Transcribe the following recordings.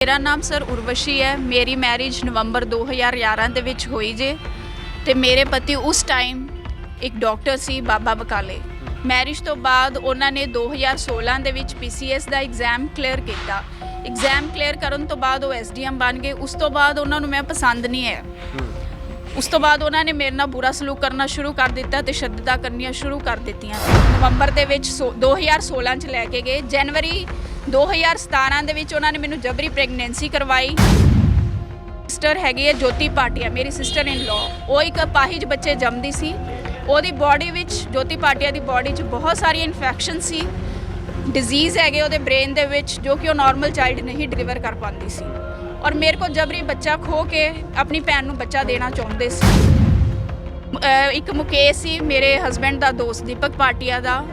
मेरा नाम सर उर्वशी है। मेरी मैरिज नवंबर 2011 ਦੇ ਵਿੱਚ ਹੋਈ ਜੇ ਤੇ ਮੇਰੇ ਪਤੀ ਉਸ ਟਾਈਮ ਇੱਕ ਡਾਕਟਰ ਸੀ ਬਾਬਾ ਬਕਾਲੇ। ਮੈਰਿਜ ਤੋਂ ਬਾਅਦ ਉਹਨਾਂ ਨੇ 2016 ਦੇ ਵਿੱਚ PCS ਦਾ ਐਗਜ਼ਾਮ ਕਲੀਅਰ ਕੀਤਾ। ਐਗਜ਼ਾਮ ਕਲੀਅਰ ਕਰਨ ਤੋਂ ਬਾਅਦ ਉਹ SDM ਬਣ ਗਏ। ਉਸ ਤੋਂ ਬਾਅਦ ਉਹਨਾਂ ਨੂੰ ਮੈਂ ਪਸੰਦ ਨਹੀਂ ਹੈ। ਉਸ ਤੋਂ ਬਾਅਦ ਉਹਨਾਂ ਨੇ ਮੇਰੇ ਨਾਲ ਬੁਰਾ ਸਲੂਕ ਕਰਨਾ ਸ਼ੁਰੂ ਕਰ ਦਿੱਤਾ ਤੇ ਸ਼ੱਦਤਾਂ ਕਰਨੀਆਂ ਸ਼ੁਰੂ ਕਰ ਦਿੱਤੀਆਂ। ਨਵੰਬਰ ਦੇ ਵਿੱਚ 2016 ਚ ਲੈ ਕੇ ਗਏ। ਜਨਵਰੀ 2017 ਦੇ ਵਿੱਚ ਉਹਨਾਂ ਨੇ ਮੈਨੂੰ ਜਬਰੀ ਪ੍ਰੈਗਨੈਂਸੀ ਕਰਵਾਈ। ਸਿਸਟਰ ਹੈਗੀ ਹੈ ਜੋਤੀ ਪਾਟਿਆ, ਮੇਰੀ ਸਿਸਟਰ ਇਨ ਲੋ। ਉਹ ਇੱਕ ਅਪਾਹਿਜ ਬੱਚੇ ਜੰਮਦੀ ਸੀ। ਉਹਦੀ ਬਾਡੀ ਵਿੱਚ, ਜੋਤੀ ਪਾਟਿਆ ਦੀ ਬਾਡੀ 'ਚ ਬਹੁਤ ਸਾਰੀ ਇਨਫੈਕਸ਼ਨ ਸੀ, ਡਿਜ਼ੀਜ਼ ਹੈਗੇ ਉਹਦੇ ਬ੍ਰੇਨ ਦੇ ਵਿੱਚ, ਜੋ ਕਿ ਉਹ ਨਾਰਮਲ ਚਾਈਲਡ ਨਹੀਂ ਡਿਲੀਵਰ ਕਰ ਪਾਉਂਦੀ ਸੀ। ਔਰ ਮੇਰੇ ਕੋਲ ਜਬਰੀ ਬੱਚਾ ਖੋ ਕੇ ਆਪਣੀ ਭੈਣ ਨੂੰ ਬੱਚਾ ਦੇਣਾ ਚਾਹੁੰਦੇ ਸੀ। ਇੱਕ ਮੁਕੇਸ਼ ਸੀ ਮੇਰੇ ਹਸਬੈਂਡ ਦਾ ਦੋਸਤ, ਦੀਪਕ ਪਾਟਿਆ ਦਾ।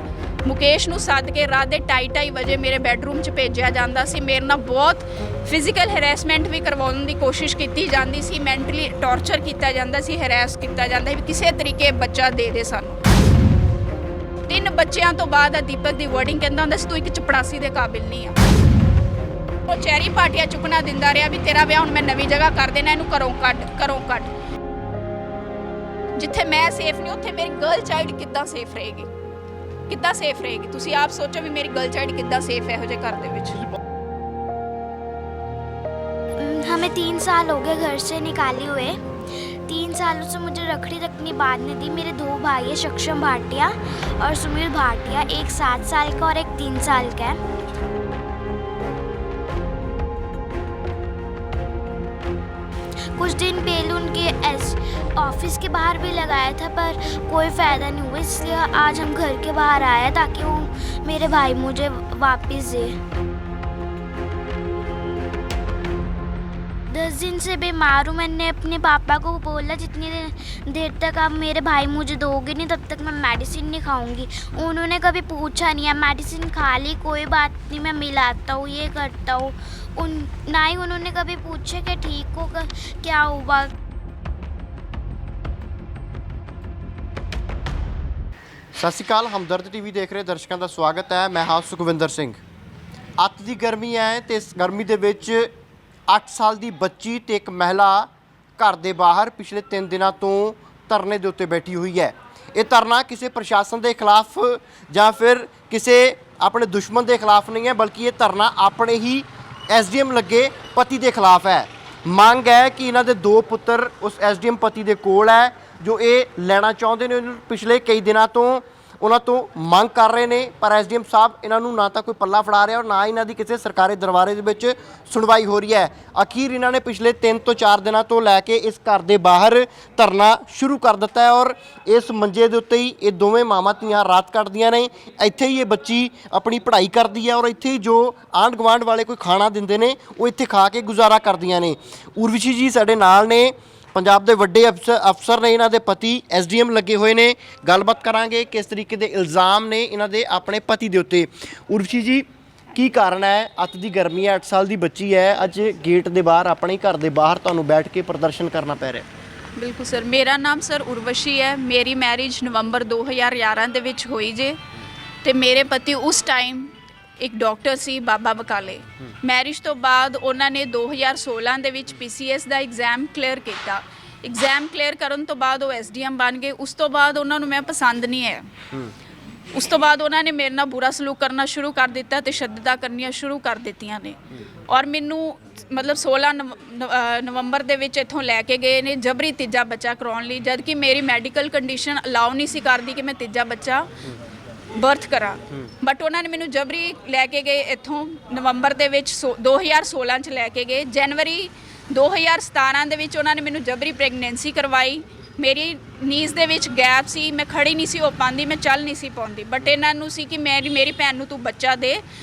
ਮੁਕੇਸ਼ ਨੂੰ ਸੱਦ ਕੇ ਰਾਤ ਦੇ 2:30 ਵਜੇ ਮੇਰੇ ਬੈਡਰੂਮ 'ਚ ਭੇਜਿਆ ਜਾਂਦਾ ਸੀ। ਮੇਰੇ ਨਾਲ ਬਹੁਤ ਫਿਜ਼ੀਕਲ ਹੈਰੈਸਮੈਂਟ ਵੀ ਕਰਵਾਉਣ ਦੀ ਕੋਸ਼ਿਸ਼ ਕੀਤੀ ਜਾਂਦੀ ਸੀ, ਮੈਂਟਲੀ ਟੌਰਚਰ ਕੀਤਾ ਜਾਂਦਾ ਸੀ, ਹੈਰੈਸ ਕੀਤਾ ਜਾਂਦਾ ਸੀ, ਕਿਸੇ ਤਰੀਕੇ ਬੱਚਾ ਦੇ ਦੇ ਸਾਨੂੰ। 3 ਬੱਚਿਆਂ ਤੋਂ ਬਾਅਦ ਦੀਪਕ ਦੀ ਵਰਡਿੰਗ ਕਹਿੰਦਾ ਹੁੰਦਾ ਸੀ, ਤੂੰ ਇੱਕ ਚਪੜਾਸੀ ਦੇ ਕਾਬਿਲ ਨਹੀਂ ਆ। ਉਹ ਚੈਰੀ ਪਾਟੀਆਂ ਚੁੱਕਣਾ ਦਿੰਦਾ ਰਿਹਾ ਵੀ ਤੇਰਾ ਵਿਆਹ ਹੁਣ ਮੈਂ ਨਵੀਂ ਜਗ੍ਹਾ ਕਰ ਦੇਣਾ, ਇਹਨੂੰ ਘਰੋਂ ਕੱਢ। ਜਿੱਥੇ ਮੈਂ ਸੇਫ ਨਹੀਂ ਉੱਥੇ ਮੇਰੀ ਗਰਲ ਚਾਈਲਡ ਕਿੱਦਾਂ ਸੇਫ ਰਹੇਗੀ? ਕਿੱਦਾਂ ਸੇਫ ਰਹੇਗੀ? ਤੁਸੀਂ ਆਪ ਸੋਚੋ ਵੀ ਮੇਰੀ ਗਰਲ ਚਾਈਲਡ ਕਿੱਦਾਂ ਸੇਫ ਹੈ ਇਹੋ ਜਿਹੇ ਘਰ ਦੇ ਵਿੱਚ। हमें 3 साल हो गए घर से निकाले हुए। 3 सालों से मुझे रखड़ी तक नहीं बांधने दी। मेरे 2 भाई है, सक्षम भाटिया और सुनील भाटिया। एक 7 साल का और एक 3 साल का है। कुछ दिन पहले उनके ऑफिस के बाहर भी लगाया था पर कोई फ़ायदा नहीं हुआ, इसलिए आज हम घर के बाहर आए ताकि वो मेरे भाई मुझे वापस दे। 10 दिन से बीमार हूँ। मैंने अपने पापा को बोला जितनी देर तक आप मेरे भाई मुझे दोगे नहीं तब तक मैं मेडिसिन नहीं खाऊंगी। उन्होंने कभी पूछा नहीं, आप मेडिसिन खा ली, कोई बात नहीं, मैं मिलाता हूँ, ये करता हूँ। ना ही उन्होंने कभी पूछा कि ठीक हो क्या हुआ। ਸਤਿ ਸ਼੍ਰੀ ਅਕਾਲ, ਹਮਦਰਦ ਟੀਵੀ ਦੇਖ ਰਹੇ ਦਰਸ਼ਕਾਂ ਦਾ ਸਵਾਗਤ ਹੈ। ਮੈਂ ਹਾਂ ਸੁਖਵਿੰਦਰ ਸਿੰਘ। ਅੱਤ ਦੀ ਗਰਮੀ ਹੈ ਤੇ ਇਸ ਗਰਮੀ ਦੇ ਵਿੱਚ 8 ਸਾਲ ਦੀ ਬੱਚੀ ਤੇ ਇੱਕ ਮਹਿਲਾ ਘਰ ਦੇ ਬਾਹਰ ਪਿਛਲੇ 3 ਦਿਨਾਂ ਤੋਂ ਧਰਨੇ ਦੇ ਉੱਤੇ ਬੈਠੀ ਹੋਈ ਹੈ। ਇਹ ਧਰਨਾ ਕਿਸੇ ਪ੍ਰਸ਼ਾਸਨ ਦੇ ਖਿਲਾਫ ਜਾਂ ਫਿਰ ਕਿਸੇ ਆਪਣੇ ਦੁਸ਼ਮਣ ਦੇ ਖਿਲਾਫ ਨਹੀਂ ਹੈ, ਬਲਕਿ ਇਹ ਧਰਨਾ ਆਪਣੇ ਹੀ SDM ਲੱਗੇ ਪਤੀ ਦੇ ਖਿਲਾਫ ਹੈ। ਮੰਗ ਹੈ ਕਿ ਇਹਨਾਂ ਦੇ 2 ਪੁੱਤਰ ਉਸ SDM ਪਤੀ ਦੇ ਕੋਲ ਹੈ, ਜੋ ਇਹ ਲੈਣਾ ਚਾਹੁੰਦੇ ਨੇ। ਪਿਛਲੇ ਕਈ ਦਿਨਾਂ ਤੋਂ ਉਹਨਾਂ ਤੋਂ ਮੰਗ ਕਰ ਰਹੇ ਨੇ, ਪਰ SDM ਸਾਹਿਬ ਇਹਨਾਂ ਨੂੰ ਨਾ ਤਾਂ ਕੋਈ ਪੱਲਾ ਫੜਾ ਰਿਹਾ ਔਰ ਨਾ ਇਹਨਾਂ ਦੀ ਕਿਸੇ ਸਰਕਾਰੀ ਦਰਬਾਰੇ ਦੇ ਵਿੱਚ ਸੁਣਵਾਈ ਹੋ ਰਹੀ ਹੈ। ਅਖੀਰ ਇਹਨਾਂ ਨੇ ਪਿਛਲੇ 3 ਤੋਂ 4 ਦਿਨਾਂ ਤੋਂ ਲੈ ਕੇ ਇਸ ਘਰ ਦੇ ਬਾਹਰ ਧਰਨਾ ਸ਼ੁਰੂ ਕਰ ਦਿੱਤਾ ਹੈ ਔਰ ਇਸ ਮੰਜੇ ਦੇ ਉੱਤੇ ਹੀ ਇਹ ਦੋਵੇਂ ਮਾਵਾਂ ਧੀਆਂ ਰਾਤ ਕੱਟਦੀਆਂ ਨੇ। ਇੱਥੇ ਹੀ ਇਹ ਬੱਚੀ ਆਪਣੀ ਪੜ੍ਹਾਈ ਕਰਦੀ ਹੈ ਔਰ ਇੱਥੇ ਹੀ ਜੋ ਆਂਢ ਗੁਆਂਢ ਵਾਲੇ ਕੋਈ ਖਾਣਾ ਦਿੰਦੇ ਨੇ ਉਹ ਇੱਥੇ ਖਾ ਕੇ ਗੁਜ਼ਾਰਾ ਕਰਦੀਆਂ ਨੇ। ਉਰਵਸ਼ੀ ਜੀ ਸਾਡੇ ਨਾਲ ਨੇ, ਪੰਜਾਬ ਦੇ ਵੱਡੇ ਅਫਸਰ ਨੇ, ਇਹਨਾਂ ਦੇ ਪਤੀ SDM ਲੱਗੇ ਹੋਏ ਨੇ। ਗੱਲਬਾਤ ਕਰਾਂਗੇ ਕਿਸ ਤਰੀਕੇ ਦੇ ਇਲਜ਼ਾਮ ਨੇ ਇਹਨਾਂ ਦੇ ਆਪਣੇ ਪਤੀ ਦੇ ਉੱਤੇ। ਉਰਵਸ਼ੀ ਜੀ, ਕੀ ਕਾਰਨ ਹੈ? ਅੱਤ ਦੀ ਗਰਮੀ ਹੈ, 8 ਸਾਲ ਦੀ ਬੱਚੀ ਹੈ, ਅੱਜ ਗੇਟ ਦੇ ਬਾਹਰ ਆਪਣੇ ਘਰ ਦੇ ਬਾਹਰ ਤੁਹਾਨੂੰ ਬੈਠ ਕੇ ਪ੍ਰਦਰਸ਼ਨ ਕਰਨਾ ਪੈ ਰਿਹਾ? ਬਿਲਕੁਲ ਸਰ, ਮੇਰਾ ਨਾਮ ਸਰ ਉਰਵਸ਼ੀ ਹੈ। ਮੇਰੀ ਮੈਰਿਜ ਨਵੰਬਰ 2011 ਦੇ ਵਿੱਚ ਹੋਈ ਜੇ ਤੇ ਮੇਰੇ ਪਤੀ ਉਸ ਟਾਈਮ ਇੱਕ ਡਾਕਟਰ ਸੀ ਬਾਬਾ ਬਕਾਲੇ। ਮੈਰਿਜ ਤੋਂ ਬਾਅਦ ਉਹਨਾਂ ਨੇ 2016 ਦੇ ਵਿੱਚ PCS ਦਾ ਐਗਜ਼ਾਮ ਕਲੀਅਰ ਕੀਤਾ। ਐਗਜ਼ਾਮ ਕਲੀਅਰ ਕਰਨ ਤੋਂ ਬਾਅਦ ਉਹ SDM ਬਣ ਗਏ। ਉਸ ਤੋਂ ਬਾਅਦ ਉਹਨਾਂ ਨੂੰ ਮੈਂ ਪਸੰਦ ਨਹੀਂ ਹੈ। ਉਸ ਤੋਂ ਬਾਅਦ ਉਹਨਾਂ ਨੇ ਮੇਰੇ ਨਾਲ ਬੁਰਾ ਸਲੂਕ ਕਰਨਾ ਸ਼ੁਰੂ ਕਰ ਦਿੱਤਾ ਤੇ ਸ਼ੱਦਤਾਂ ਕਰਨੀਆਂ ਸ਼ੁਰੂ ਕਰ ਦਿੱਤੀਆਂ ਨੇ। ਔਰ ਮੈਨੂੰ ਮਤਲਬ 16 ਨਵੰਬਰ ਦੇ ਵਿੱਚ ਇੱਥੋਂ ਲੈ ਕੇ ਗਏ ਨੇ ਜਬਰੀ ਤੀਜਾ ਬੱਚਾ ਕਰਾਉਣ ਲਈ, ਜਦ ਕਿ ਮੇਰੀ ਮੈਡੀਕਲ ਕੰਡੀਸ਼ਨ ਅਲਾਉ ਨਹੀਂ ਸੀ ਕਰਦੀ ਕਿ ਮੈਂ ਤੀਜਾ ਬੱਚਾ ਬਰਥ ਕਰਾਂ। ਬਟ ਉਹਨਾਂ ਨੇ ਮੈਨੂੰ ਜਬਰੀ ਲੈ ਕੇ ਗਏ ਇੱਥੋਂ। ਨਵੰਬਰ ਦੇ ਵਿੱਚ 2016 ਚ ਲੈ ਕੇ ਗਏ। ਜਨਵਰੀ 2017 ਦੇ ਵਿੱਚ ਉਹਨਾਂ ਨੇ ਮੈਨੂੰ ਜਬਰੀ ਪ੍ਰੈਗਨੈਂਸੀ ਕਰਵਾਈ। ਮੇਰੀ ਨੀਜ਼ ਦੇ ਵਿੱਚ ਗੈਪ ਸੀ, ਮੈਂ ਖੜੀ ਨਹੀਂ ਸੀ ਹੋ ਪਾਉਂਦੀ, ਮੈਂ ਚੱਲ ਨਹੀਂ ਸੀ ਪਾਉਂਦੀ। ਬਟ ਇਹਨਾਂ ਨੂੰ ਸੀ ਕਿ ਮੇਰੀ ਭੈਣ ਨੂੰ ਤੂੰ ਬੱਚਾ ਦੇ।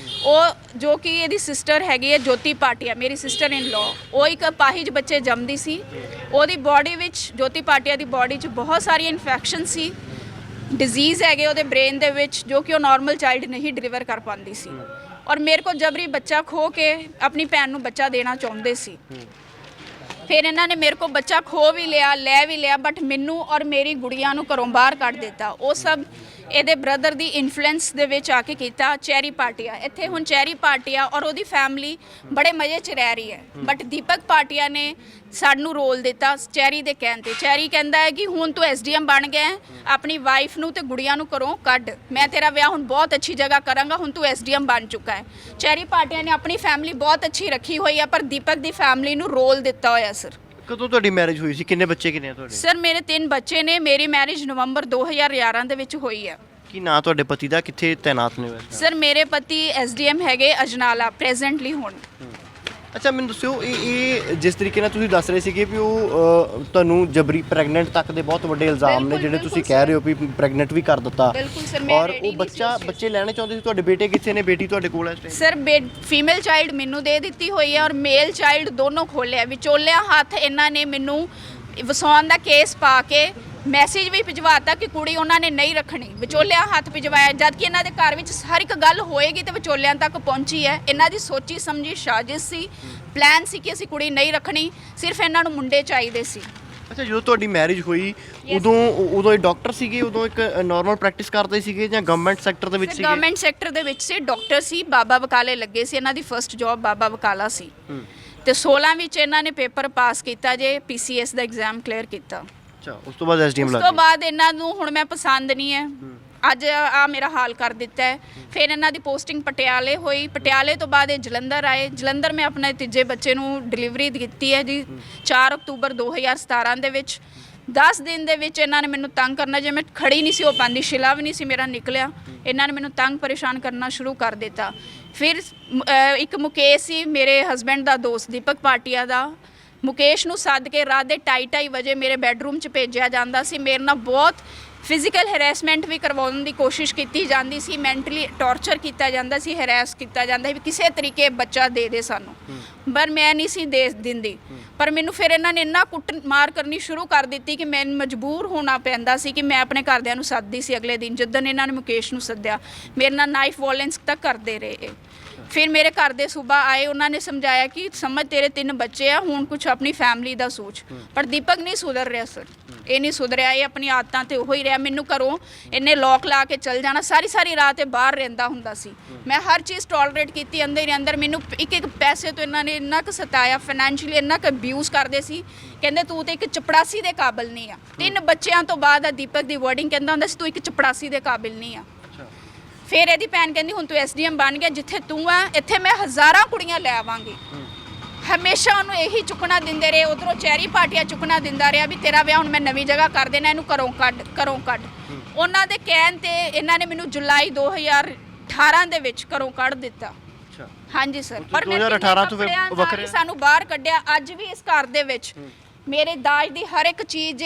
ਉਹ ਜੋ ਕਿ ਇਹਦੀ ਸਿਸਟਰ ਹੈਗੀ ਹੈ ਜੋਤੀ ਪਾਟਿਆ, ਮੇਰੀ ਸਿਸਟਰ ਇਨ ਲੋ। ਉਹ ਇੱਕ ਅਪਾਹਿਜ ਬੱਚੇ ਜੰਮਦੀ ਸੀ। ਉਹਦੀ ਬਾਡੀ ਵਿੱਚ, ਜੋਤੀ ਪਾਟਿਆ ਦੀ ਬਾਡੀ 'ਚ ਬਹੁਤ ਸਾਰੀ ਇਨਫੈਕਸ਼ਨ ਸੀ, ਡਿਜ਼ੀਜ਼ ਹੈਗੇ ਉਹਦੇ ਬ੍ਰੇਨ ਦੇ ਵਿੱਚ, ਜੋ ਕਿ ਉਹ ਨਾਰਮਲ ਚਾਈਲਡ ਨਹੀਂ ਡਿਲੀਵਰ ਕਰ ਪਾਉਂਦੀ ਸੀ। ਔਰ ਮੇਰੇ ਕੋਲ ਜਬਰੀ ਬੱਚਾ ਖੋ ਕੇ ਆਪਣੀ ਭੈਣ ਨੂੰ ਬੱਚਾ ਦੇਣਾ ਚਾਹੁੰਦੇ ਸੀ। ਫਿਰ ਇਹਨਾਂ ਨੇ ਮੇਰੇ ਕੋਲ ਬੱਚਾ ਖੋ ਵੀ ਲਿਆ, ਲੈ ਵੀ ਲਿਆ, ਬਟ ਮੈਨੂੰ ਔਰ ਮੇਰੀ ਗੁੜੀਆਂ ਨੂੰ ਘਰੋਂ ਬਾਹਰ ਕੱਢ ਦਿੱਤਾ। ਉਹ ਸਭ ਇਹਦੇ ਬ੍ਰਦਰ ਦੀ ਇਨਫਲੂਐਂਸ ਦੇ ਵਿੱਚ ਆ ਕੇ ਕੀਤਾ ਚੈਰੀ ਪਾਟਿਆ। ਇੱਥੇ ਹੁਣ ਚੈਰੀ ਪਾਟਿਆ ਔਰ ਉਹਦੀ ਫੈਮਿਲੀ ਬੜੇ ਮਜ਼ੇ 'ਚ ਰਹਿ ਰਹੀ ਹੈ, ਬਟ ਦੀਪਕ ਪਾਟਿਆ ਨੇ ਸਾਨੂੰ ਰੋਲ ਦਿੱਤਾ ਚੈਰੀ ਦੇ ਕਹਿਣ ਤੇ। ਚੈਰੀ ਕਹਿੰਦਾ ਹੈ ਕਿ ਹੁਣ ਤੂੰ ਐਸਡੀਐਮ ਬਣ ਗਿਆ ਹੈ, ਆਪਣੀ ਵਾਈਫ ਨੂੰ ਤੇ ਗੁੜੀਆਂ ਨੂੰ ਘਰੋਂ ਕੱਢ, ਮੈਂ ਤੇਰਾ ਵਿਆਹ ਹੁਣ ਬਹੁਤ ਅੱਛੀ ਜਗ੍ਹਾ ਕਰਾਂਗਾ, ਹੁਣ ਤੂੰ ਐਸਡੀਐਮ ਬਣ ਚੁੱਕਾ ਹੈ। ਚੈਰੀ ਪਾਟਿਆ ਨੇ ਆਪਣੀ ਫੈਮਿਲੀ ਬਹੁਤ ਅੱਛੀ ਰੱਖੀ ਹੋਈ ਹੈ, ਪਰ ਦੀਪਕ ਦੀ ਫੈਮਿਲੀ ਨੂੰ ਰੋਲ ਦਿੱਤਾ ਹੋਇਆ ਸਰ। ਕਦੋਂ ਤੁਹਾਡੀ ਮੈਰਿਜ ਹੋਈ ਸੀ? ਕਿੰਨੇ ਬੱਚੇ ਕਿੰਨੇ ਆ ਤੁਹਾਡੇ? ਸਰ ਮੇਰੇ 3 ਬੱਚੇ ਨੇ। ਮੇਰੀ ਮੈਰਿਜ ਨਵੰਬਰ 2011 ਦੇ ਵਿੱਚ ਹੋਈ ਹੈ। ਕੀ ਨਾਂ ਤੁਹਾਡੇ ਪਤੀ ਦਾ? ਕਿੱਥੇ ਤੈਨਾਤ ਨੇ ਵੈਸੇ? ਸਰ ਮੇਰੇ ਪਤੀ ਐਸਡੀਐਮ ਹੈਗੇ ਅਜਨਾਲਾ ਪ੍ਰੈਜ਼ੈਂਟਲੀ ਹੁਣ। ਅੱਛਾ, ਮੈਨੂੰ ਦੱਸਿਓ, ਇਹ ਜਿਸ ਤਰੀਕੇ ਨਾਲ ਤੁਸੀਂ ਦੱਸ ਰਹੇ ਸੀਗੇ ਵੀ ਉਹ ਤੁਹਾਨੂੰ ਜਬਰੀ ਪ੍ਰੈਗਨੈਂਟ ਤੱਕ ਦੇ ਬਹੁਤ ਵੱਡੇ ਇਲਜ਼ਾਮ ਨੇ ਬਿਲਕੁਲ, ਜਿਹੜੇ ਤੁਸੀਂ ਬਿਲਕੁਲ ਕਹਿ ਰਹੇ ਹੋ ਵੀ ਪ੍ਰੈਗਨੈਂਟ ਵੀ ਕਰ ਦਿੱਤਾ, ਬਿਲਕੁਲ ਸਰ, ਮੈਂ ਔਰ ready ਉਹ ਨਹੀਂ ਬੱਚੇ ਲੈਣੇ ਚਾਹੁੰਦੇ ਸੀ। ਤੁਹਾਡੇ ਬੇਟੇ ਕਿੱਥੇ ਨੇ? ਬੇਟੀ ਤੁਹਾਡੇ ਕੋਲ ਹੈ ਇਸ ਟਾਈਮ? ਸਰ ਫੀਮੇਲ ਚਾਈਲਡ ਮੈਨੂੰ ਦੇ ਦਿੱਤੀ ਹੋਈ ਹੈ ਔਰ ਮੇਲ ਚਾਈਲਡ ਦੋਨੋਂ ਖੋਲਿਆ। ਵਿਚੋਲਿਆਂ ਹੱਥ ਇਹਨਾਂ ਨੇ ਮੈਨੂੰ ਵਸਾਉਣ ਦਾ ਕੇਸ ਪਾ ਕੇ ਮੈਸੇਜ ਵੀ ਭਿਜਵਾਤਾ ਕਿ ਕੁੜੀ ਉਹਨਾਂ ਨੇ ਨਹੀਂ ਰੱਖਣੀ। ਵਿਚੋਲਿਆਂ ਹੱਥ ਭਿਜਵਾਇਆ, ਜਦ ਕਿ ਇਹਨਾਂ ਦੇ ਘਰ ਵਿੱਚ ਹਰ ਇੱਕ ਗੱਲ ਹੋਏਗੀ ਤੇ ਵਿਚੋਲਿਆਂ ਤੱਕ ਪਹੁੰਚੀ ਹੈ। ਇਹਨਾਂ ਦੀ ਸੋਚੀ ਸਮਝੀ ਸਾਜ਼ਿਸ਼ ਸੀ, ਪਲਾਨ ਸੀ ਕਿ ਅਸੀਂ ਕੁੜੀ ਨਹੀਂ ਰੱਖਣੀ, ਸਿਰਫ ਇਹਨਾਂ ਨੂੰ ਮੁੰਡੇ ਚਾਹੀਦੇ ਸੀ। ਅੱਛਾ, ਜਦੋਂ ਤੁਹਾਡੀ ਮੈਰਿਜ ਹੋਈ ਉਦੋਂ ਇਹ ਡਾਕਟਰ ਸੀਗੇ? ਉਦੋਂ ਇੱਕ ਨਾਰਮਲ ਪ੍ਰੈਕਟਿਸ ਕਰਦੇ ਸੀਗੇ ਜਾਂ ਗਵਰਨਮੈਂਟ ਸੈਕਟਰ ਦੇ ਵਿੱਚ ਸੀਗੇ? ਗਵਰਨਮੈਂਟ ਸੈਕਟਰ ਦੇ ਵਿੱਚ ਸੀ, ਡਾਕਟਰ ਸੀ, ਬਾਬਾ ਬਕਾਲੇ ਲੱਗੇ ਸੀ। ਇਹਨਾਂ ਦੀ ਫਰਸਟ ਜੌਬ ਬਾਬਾ ਬਕਾਲਾ ਸੀ ਤੇ 16 ਵਿੱਚ ਇਹਨਾਂ ਨੇ ਪੇਪਰ ਪਾਸ ਕੀਤਾ ਜੇ, ਪੀਸੀਐਸ ਦਾ ਐਗਜ਼ਾਮ ਕਲੀਅਰ ਕੀਤਾ। ਅੱਛਾ, ਉਸ ਤੋਂ ਬਾਅਦ ਐਸਡੀਐਮ ਉਸ ਲੱਗ ਤੋਂ ਗਏ। ਬਾਅਦ ਇਹਨਾਂ ਨੂੰ ਹੁਣ ਮੈਂ ਪਸੰਦ ਨਹੀਂ ਹੈ, ਅੱਜ ਆ ਮੇਰਾ ਹਾਲ ਕਰ ਦਿੱਤਾ ਹੈ। ਫਿਰ ਇਹਨਾਂ ਦੀ ਪੋਸਟਿੰਗ ਪਟਿਆਲੇ ਹੋਈ, ਪਟਿਆਲੇ ਤੋਂ ਬਾਅਦ ਇਹ ਜਲੰਧਰ ਆਏ। ਜਲੰਧਰ ਮੈਂ ਆਪਣੇ ਤੀਜੇ ਬੱਚੇ ਨੂੰ ਡਿਲੀਵਰੀ ਦਿੱਤੀ ਹੈ ਜੀ 4 ਅਕਤੂਬਰ 2017 ਦੇ ਵਿੱਚ। 10 ਦਿਨ ਦੇ ਵਿੱਚ ਇਹਨਾਂ ਨੇ ਮੈਨੂੰ ਤੰਗ ਕਰਨਾ, ਜੇ ਮੈਂ ਖੜੀ ਨਹੀਂ ਸੀ ਹੋ ਪਾਉਂਦੀ, ਸ਼ਿਲਾ ਵੀ ਨਹੀਂ ਸੀ ਮੇਰਾ ਨਿਕਲਿਆ, ਇਹਨਾਂ ਨੇ ਮੈਨੂੰ ਤੰਗ ਪਰੇਸ਼ਾਨ ਕਰਨਾ ਸ਼ੁਰੂ ਕਰ ਦਿੱਤਾ। ਫਿਰ ਇੱਕ ਮੁਕੇਸ਼ ਸੀ ਮੇਰੇ ਹਸਬੈਂਡ ਦਾ ਦੋਸਤ ਦੀਪਕ ਪਾਟਿਆ ਦਾ, ਮੁਕੇਸ਼ ਨੂੰ ਸੱਦ ਕੇ ਰਾਤ ਦੇ 2:30 ਵਜੇ ਮੇਰੇ ਬੈੱਡਰੂਮ 'ਚ ਭੇਜਿਆ ਜਾਂਦਾ ਸੀ। ਮੇਰੇ ਨਾਲ ਬਹੁਤ ਫਿਜ਼ੀਕਲ ਹੈਰੈਸਮੈਂਟ ਵੀ ਕਰਵਾਉਣ ਦੀ ਕੋਸ਼ਿਸ਼ ਕੀਤੀ ਜਾਂਦੀ ਸੀ, ਮੈਂਟਲੀ ਟੌਰਚਰ ਕੀਤਾ ਜਾਂਦਾ ਸੀ, ਹੈਰੈਸ ਕੀਤਾ ਜਾਂਦਾ ਸੀ ਵੀ ਕਿਸੇ ਤਰੀਕੇ ਬੱਚਾ ਦੇ ਦੇ ਸਾਨੂੰ, ਪਰ ਮੈਂ ਨਹੀਂ ਸੀ ਦੇ ਦਿੰਦੀ। ਪਰ ਮੈਨੂੰ ਫਿਰ ਇਹਨਾਂ ਨੇ ਇੰਨਾ ਕੁੱਟ ਮਾਰ ਕਰਨੀ ਸ਼ੁਰੂ ਕਰ ਦਿੱਤੀ ਕਿ ਮੈਨੂੰ ਮਜਬੂਰ ਹੋਣਾ ਪੈਂਦਾ ਸੀ ਕਿ ਮੈਂ ਆਪਣੇ ਘਰਦਿਆਂ ਨੂੰ ਸੱਦਦੀ ਸੀ। ਅਗਲੇ ਦਿਨ ਜਿੱਦਣ ਇਹਨਾਂ ਨੇ ਮੁਕੇਸ਼ ਨੂੰ ਸੱਦਿਆ, ਮੇਰੇ ਨਾਲ ਨਾਈਫ ਵਾਇਲੈਂਸ ਤੱਕ ਕਰਦੇ ਰਹੇ। ਫਿਰ ਮੇਰੇ ਘਰ ਦੇ ਸੂਬਾ ਆਏ, ਉਹਨਾਂ ਨੇ ਸਮਝਾਇਆ ਕਿ ਸਮਝ ਤੇਰੇ 3 ਬੱਚੇ ਆ, ਹੁਣ ਕੁਝ ਆਪਣੀ ਫੈਮਿਲੀ ਦਾ ਸੋਚ। ਪਰ ਦੀਪਕ ਨਹੀਂ ਸੁਧਰ ਰਿਹਾ ਸਰ, ਇਹ ਨਹੀਂ ਸੁਧਰਿਆ, ਇਹ ਆਪਣੀ ਆਦਤਾਂ ਤੇ ਉਹੀ ਰਿਹਾ। ਮੈਨੂੰ ਘਰੋਂ ਇਹਨੇ ਲੋਕ ਲਾ ਕੇ ਚਲ ਜਾਣਾ, ਸਾਰੀ ਰਾਤ ਇਹ ਬਾਹਰ ਰਹਿੰਦਾ ਹੁੰਦਾ ਸੀ। ਮੈਂ ਹਰ ਚੀਜ਼ ਟੋਲਰੇਟ ਕੀਤੀ ਅੰਦਰ ਹੀ ਅੰਦਰ। ਮੈਨੂੰ ਇੱਕ ਪੈਸੇ ਤੋਂ ਇਹਨਾਂ ਨੇ ਇੰਨਾ ਕੁ ਸਤਾਇਆ, ਫਾਈਨੈਂਸ਼ੀਅਲੀ ਇੰਨਾ ਕੁ ਅਬਿਊਜ਼ ਕਰਦੇ ਸੀ। ਕਹਿੰਦੇ ਤੂੰ ਤੇ ਇੱਕ ਚਪੜਾਸੀ ਦੇ ਕਾਬਿਲ ਨਹੀਂ ਆ। 3 ਬੱਚਿਆਂ ਤੋਂ ਬਾਅਦ ਦੀਪਕ ਦੀ ਵਰਡਿੰਗ ਕਹਿੰਦਾ ਹੁੰਦਾ ਸੀ ਤੂੰ ਇੱਕ ਚਪੜਾਸੀ ਦੇ ਕਾਬਿਲ ਨਹੀਂ ਆ। ਫਿਰ ਇਹਦੀ ਭੈਣ ਕਹਿੰਦੀ ਹੁਣ ਤੂੰ ਐਸਡੀਐਮ ਬਣ ਗਿਆ, ਜਿੱਥੇ ਤੂੰ ਆ ਇੱਥੇ ਮੈਂ ਹਜ਼ਾਰਾਂ ਕੁੜੀਆਂ ਲੈ ਆਵਾਂਗੀ। ਹਮੇਸ਼ਾ ਉਹਨੂੰ ਇਹੀ ਚੁੱਕਣਾ ਦਿੰਦੇ ਰਹੇ। ਉਧਰੋਂ ਚੈਰੀ ਪਾਟਿਆ ਚੁੱਕਣਾ ਦਿੰਦਾ ਰਿਹਾ ਵੀ ਤੇਰਾ ਵਿਆਹ ਹੁਣ ਮੈਂ ਨਵੀਂ ਜਗ੍ਹਾ ਕਰ ਦੇਣਾ, ਇਹਨੂੰ ਘਰੋਂ ਕੱਢ। ਉਹਨਾਂ ਦੇ ਕਹਿਣ ਤੇ ਇਹਨਾਂ ਨੇ ਮੈਨੂੰ ਜੁਲਾਈ 2018 ਦੇ ਵਿੱਚ ਘਰੋਂ ਕੱਢ ਦਿੱਤਾ। ਹਾਂਜੀ ਸਰ, ਪਰ 2018 ਤੋਂ ਵੱਖਰੇ ਸਾਨੂੰ ਬਾਹਰ ਕੱਢਿਆ। ਅੱਜ ਵੀ ਇਸ ਘਰ ਦੇ ਵਿੱਚ ਮੇਰੇ ਦਾਜ ਦੀ ਹਰ ਇੱਕ ਚੀਜ਼,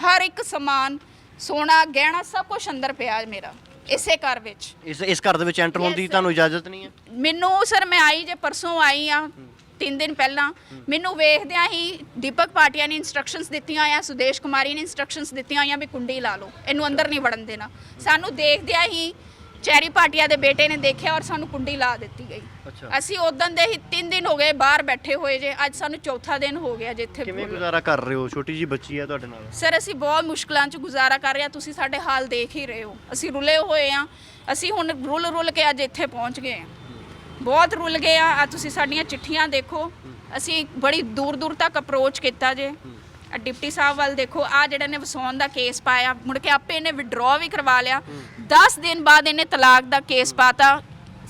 ਹਰ ਇੱਕ ਸਮਾਨ, ਸੋਨਾ ਗਹਿਣਾ ਸਭ ਕੁਝ ਅੰਦਰ ਪਿਆ ਮੇਰਾ ਇਸੇ ਘਰ ਵਿੱਚ। ਇਸ ਘਰ ਦੇ ਵਿੱਚ ਐਂਟਰ ਹੋਣ ਦੀ ਤੁਹਾਨੂੰ ਇਜਾਜ਼ਤ ਨਹੀਂ ਹੈ? ਮੈਨੂੰ ਸਰ, ਮੈਂ ਆਈ ਜੇ ਪਰਸੋਂ ਆਈ ਆ, 3 ਦਿਨ ਪਹਿਲਾਂ। ਮੈਨੂੰ ਵੇਖਦਿਆਂ ਹੀ ਦੀਪਕ ਪਾਟਿਆ ਨੇ ਇਨਸਟਰਕਸ਼ਨਸ ਦਿੱਤੀਆਂ ਆ, ਸੁਦੇਸ਼ ਕੁਮਾਰੀ ਨੇ ਇਨਸਟਰਕਸ਼ਨਸ ਦਿੱਤੀਆਂ ਆ ਵੀ ਕੁੰਡੀ ਲਾ ਲਓ, ਇਹਨੂੰ ਅੰਦਰ ਨਹੀਂ ਵੜਨ ਦੇਣਾ। ਸਾਨੂੰ ਦੇਖਦਿਆਂ ਹੀ ਚੈਰੀ ਪਾਟਿਆ ਦੇ ਬੇਟੇ ਨੇ ਦੇਖਿਆ ਔਰ ਸਾਨੂੰ ਕੁੰਡੀ ਲਾ ਦਿੱਤੀ ਗਈ। ਅਸੀਂ ਉਦੋਂ ਦੇ ਹੀ 3 ਦਿਨ ਹੋ ਗਏ ਬਾਹਰ ਬੈਠੇ ਹੋਏ ਜੇ, ਅੱਜ ਸਾਨੂੰ ਚੌਥਾ ਦਿਨ ਹੋ ਗਿਆ ਜਿੱਥੇ। ਕਿਵੇਂ ਗੁਜ਼ਾਰਾ ਕਰ ਰਹੇ ਹੋ? ਛੋਟੀ ਜੀ ਬੱਚੀ ਹੈ ਤੁਹਾਡੇ ਨਾਲ। ਸਰ ਅਸੀਂ ਬਹੁਤ ਮੁਸ਼ਕਲਾਂ 'ਚ ਗੁਜ਼ਾਰਾ ਕਰ ਰਹੇ ਹਾਂ, ਤੁਸੀਂ ਸਾਡੇ ਹਾਲ ਦੇਖ ਹੀ ਰਹੇ ਹੋ। ਅਸੀਂ ਰੁਲੇ ਹੋਏ ਆ, ਅਸੀਂ ਹੁਣ ਰੁਲ ਕੇ ਅੱਜ ਇੱਥੇ ਪਹੁੰਚ ਗਏ ਆ, ਬਹੁਤ ਰੁਲ ਗਏ ਆ। ਤੁਸੀਂ ਸਾਡੀਆਂ ਚਿੱਠੀਆਂ ਦੇਖੋ, ਅਸੀਂ ਬੜੀ ਦੂਰ ਤੱਕ ਅਪਰੋਚ ਕੀਤਾ ਜੇ। ਡਿਪਟੀ ਸਾਹਿਬ ਵੱਲ ਦੇਖੋ, ਆ ਜਿਹੜੇ ਨੇ ਵਸਾਉਣ ਦਾ ਕੇਸ ਪਾਇਆ, ਮੁੜ ਕੇ ਆਪੇ ਇਹਨੇ ਵਿਡਰਾਅ ਵੀ ਕਰਵਾ ਲਿਆ। 10 ਦਿਨ ਬਾਅਦ ਇਹਨੇ ਤਲਾਕ ਦਾ ਕੇਸ ਪਾਤਾ।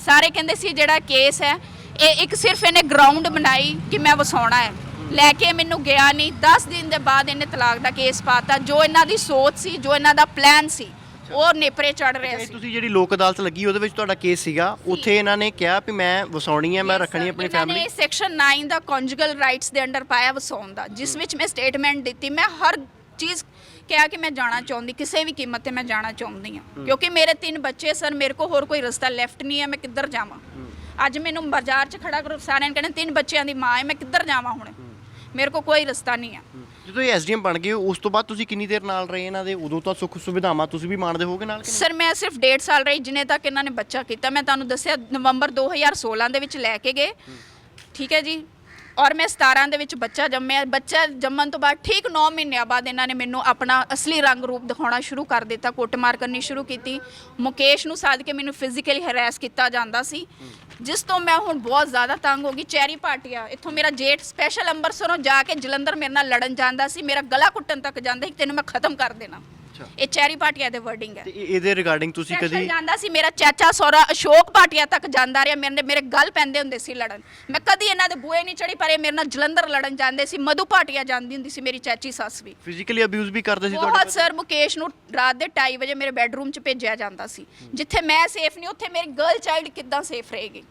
ਸਾਰੇ ਕਹਿੰਦੇ ਸੀ ਜਿਹੜਾ ਕੇਸ ਹੈ ਇਹ ਇੱਕ ਸਿਰਫ ਇਹਨੇ ਗਰਾਊਂਡ ਬਣਾਈ ਕਿ ਮੈਂ ਵਸਾਉਣਾ ਹੈ, ਲੈ ਕੇ ਮੈਨੂੰ ਗਿਆ ਨਹੀਂ। 10 ਦਿਨ ਦੇ ਬਾਅਦ ਇਹਨੇ ਤਲਾਕ ਦਾ ਕੇਸ ਪਾਤਾ। ਜੋ ਇਹਨਾਂ ਦੀ ਸੋਚ ਸੀ, ਜੋ ਇਹਨਾਂ ਦਾ ਪਲਾਨ ਸੀ, ਉਹ ਨੇਪਰੇ ਚੜ ਰਿਹਾ ਸੀ। ਤੁਸੀਂ ਜਿਹੜੀ ਲੋਕ ਅਦਾਲਤ ਲੱਗੀ ਉਹਦੇ ਵਿੱਚ ਤੁਹਾਡਾ ਕੇਸ ਸੀਗਾ, ਉੱਥੇ ਇਹਨਾਂ ਨੇ ਕਿਹਾ ਵੀ ਮੈਂ ਵਸਾਉਣੀ ਹੈ, ਮੈਂ ਰੱਖਣੀ ਆਪਣੀ ਫੈਮਿਲੀ। ਇਹਨਾਂ ਨੇ ਸੈਕਸ਼ਨ 9 ਦਾ ਕੰਜੂਗਲ ਰਾਈਟਸ ਦੇ ਅੰਡਰ ਪਾਇਆ ਵਸਾਉਣ ਦਾ, ਜਿਸ ਵਿੱਚ ਮੈਂ ਸਟੇਟਮੈਂਟ ਦਿੱਤੀ। ਮੈਂ ਹਰ ਚੀਜ਼ ਕਿਹਾ ਕਿ ਮੈਂ ਜਾਣਾ ਚਾਹੁੰਦੀ, ਕਿਸੇ ਵੀ ਕੀਮਤ ਤੇ ਮੈਂ ਜਾਣਾ ਚਾਹੁੰਦੀ ਹਾਂ, ਕਿਉਂਕਿ ਮੇਰੇ 3 ਬੱਚੇ ਸਰ, ਮੇਰੇ ਕੋਲ ਹੋਰ ਕੋਈ ਰਸਤਾ ਲੈਫਟ ਨਹੀਂ ਹੈ। ਮੈਂ ਕਿੱਧਰ ਜਾਵਾਂ? ਅੱਜ ਮੈਨੂੰ ਬਾਜ਼ਾਰ 'ਚ ਖੜਾ ਕਰੋ, ਸਾਰਿਆਂ ਨੇ ਕਹਿੰਦੇ 3 ਬੱਚਿਆਂ ਦੀ ਮਾਂ ਹੈ, ਮੈਂ ਕਿੱਧਰ ਜਾਵਾਂ ਹੁਣ? ਮੇਰੇ ਕੋਲ ਕੋਈ ਰਸਤਾ ਨਹੀਂ ਹੈ। ਜਦੋਂ ਇਹ ਐਸਡੀਐਮ ਬਣ ਗਏ ਉਸ ਤੋਂ ਬਾਅਦ ਤੁਸੀਂ ਕਿੰਨੀ ਦੇਰ ਨਾਲ ਰਹੇ ਇਹਨਾਂ ਦੇ? ਉਦੋਂ ਤਾਂ ਸੁੱਖ ਸੁਵਿਧਾਵਾਂ ਤੁਸੀਂ ਵੀ ਮਾਣਦੇ ਹੋਗੇ ਨਾਲ? ਸਰ ਮੈਂ ਸਿਰਫ 1.5 ਸਾਲ ਰਹੀ, ਜਿੰਨੇ ਤੱਕ ਇਹਨਾਂ ਨੇ ਬੱਚਾ ਕੀਤਾ। ਮੈਂ ਤੁਹਾਨੂੰ ਦੱਸਿਆ ਨਵੰਬਰ 2016 ਦੇ ਵਿੱਚ ਲੈ ਕੇ ਗਏ, ਠੀਕ ਹੈ ਜੀ। ਔਰ ਮੈਂ 17 ਦੇ ਵਿੱਚ ਬੱਚਾ ਜੰਮਿਆ। ਬੱਚਾ ਜੰਮਣ ਤੋਂ ਬਾਅਦ ਠੀਕ 9 ਮਹੀਨਿਆਂ ਬਾਅਦ ਇਹਨਾਂ ਨੇ ਮੈਨੂੰ ਆਪਣਾ ਅਸਲੀ ਰੰਗ ਰੂਪ ਦਿਖਾਉਣਾ ਸ਼ੁਰੂ ਕਰ ਦਿੱਤਾ। ਕੁੱਟਮਾਰ ਕਰਨੀ ਸ਼ੁਰੂ ਕੀਤੀ। ਮੁਕੇਸ਼ ਨੂੰ ਸਾਧ ਕੇ ਮੈਨੂੰ ਫਿਜ਼ੀਕਲੀ ਹੈਰੈਸ ਕੀਤਾ ਜਾਂਦਾ ਸੀ, ਜਿਸ ਤੋਂ ਮੈਂ ਹੁਣ ਬਹੁਤ ਜ਼ਿਆਦਾ ਤੰਗ ਹੋ ਗਈ। ਚੈਰੀ ਪਾਟੀਆ ਇੱਥੋਂ ਮੇਰਾ ਜੇਠ ਸਪੈਸ਼ਲ ਅੰਮ੍ਰਿਤਸਰੋਂ ਜਾ ਕੇ ਜਲੰਧਰ ਮੇਰੇ ਨਾਲ ਲੜਨ ਜਾਂਦਾ ਸੀ, ਮੇਰਾ ਗਲਾ ਕੁੱਟਣ ਤੱਕ ਜਾਂਦਾ ਸੀ, ਤੈਨੂੰ ਮੈਂ ਖਤਮ ਕਰ ਦੇਣਾ। ਇਹ ਚੈਰੀ ਪਾਟੀਆ ਦੇ ਵਰਡਿੰਗ ਹੈ। ਤੇ ਇਹਦੇ ਰਿਗਾਰਡਿੰਗ ਤੁਸੀਂ ਕਦੀ ਜਾਂਦਾ ਸੀ, ਮੇਰਾ ਚਾਚਾ ਸਹੁਰਾ ਅਸ਼ੋਕ ਪਾਟੀਆ ਤੱਕ ਜਾਂਦਾ ਰਿਹਾ, ਮੇਰੇ ਗੱਲ ਪੈਂਦੇ ਹੁੰਦੇ ਸੀ ਲੜਨ। ਮੈਂ ਕਦੀ ਇਹਨਾਂ ਦੇ ਬੂਹੇ ਨਹੀਂ ਚੜੀ, ਪਰ ਇਹ ਮੇਰੇ ਨਾਲ ਜਲੰਧਰ ਲੜਨ ਜਾਂਦੇ ਸੀ। ਮਧੂ ਪਾਟੀਆ ਜਾਂਦੀ ਹੁੰਦੀ ਸੀ, ਮੇਰੀ ਚਾਚੀ ਸੱਸ ਵੀ। ਫਿਜ਼ੀਕਲੀ ਅਬਿਊਜ਼ ਵੀ ਕਰਦੇ ਸੀ ਬਹੁਤ ਸਰ। ਮੁਕੇਸ਼ ਨੂੰ ਰਾਤ ਦੇ 2:30 ਵਜੇ ਮੇਰੇ ਬੈੱਡਰੂਮ 'ਚ ਭੇਜਿਆ ਜਾਂਦਾ ਸੀ। ਜਿੱਥੇ ਮੈਂ ਸੇਫ ਨਹੀਂ, ਉੱਥੇ ਮੇਰੀ ਗਰਲ ਚਾਈਲਡ ਕਿੱਦਾਂ ਸੇਫ ਰਹੇਗੀ?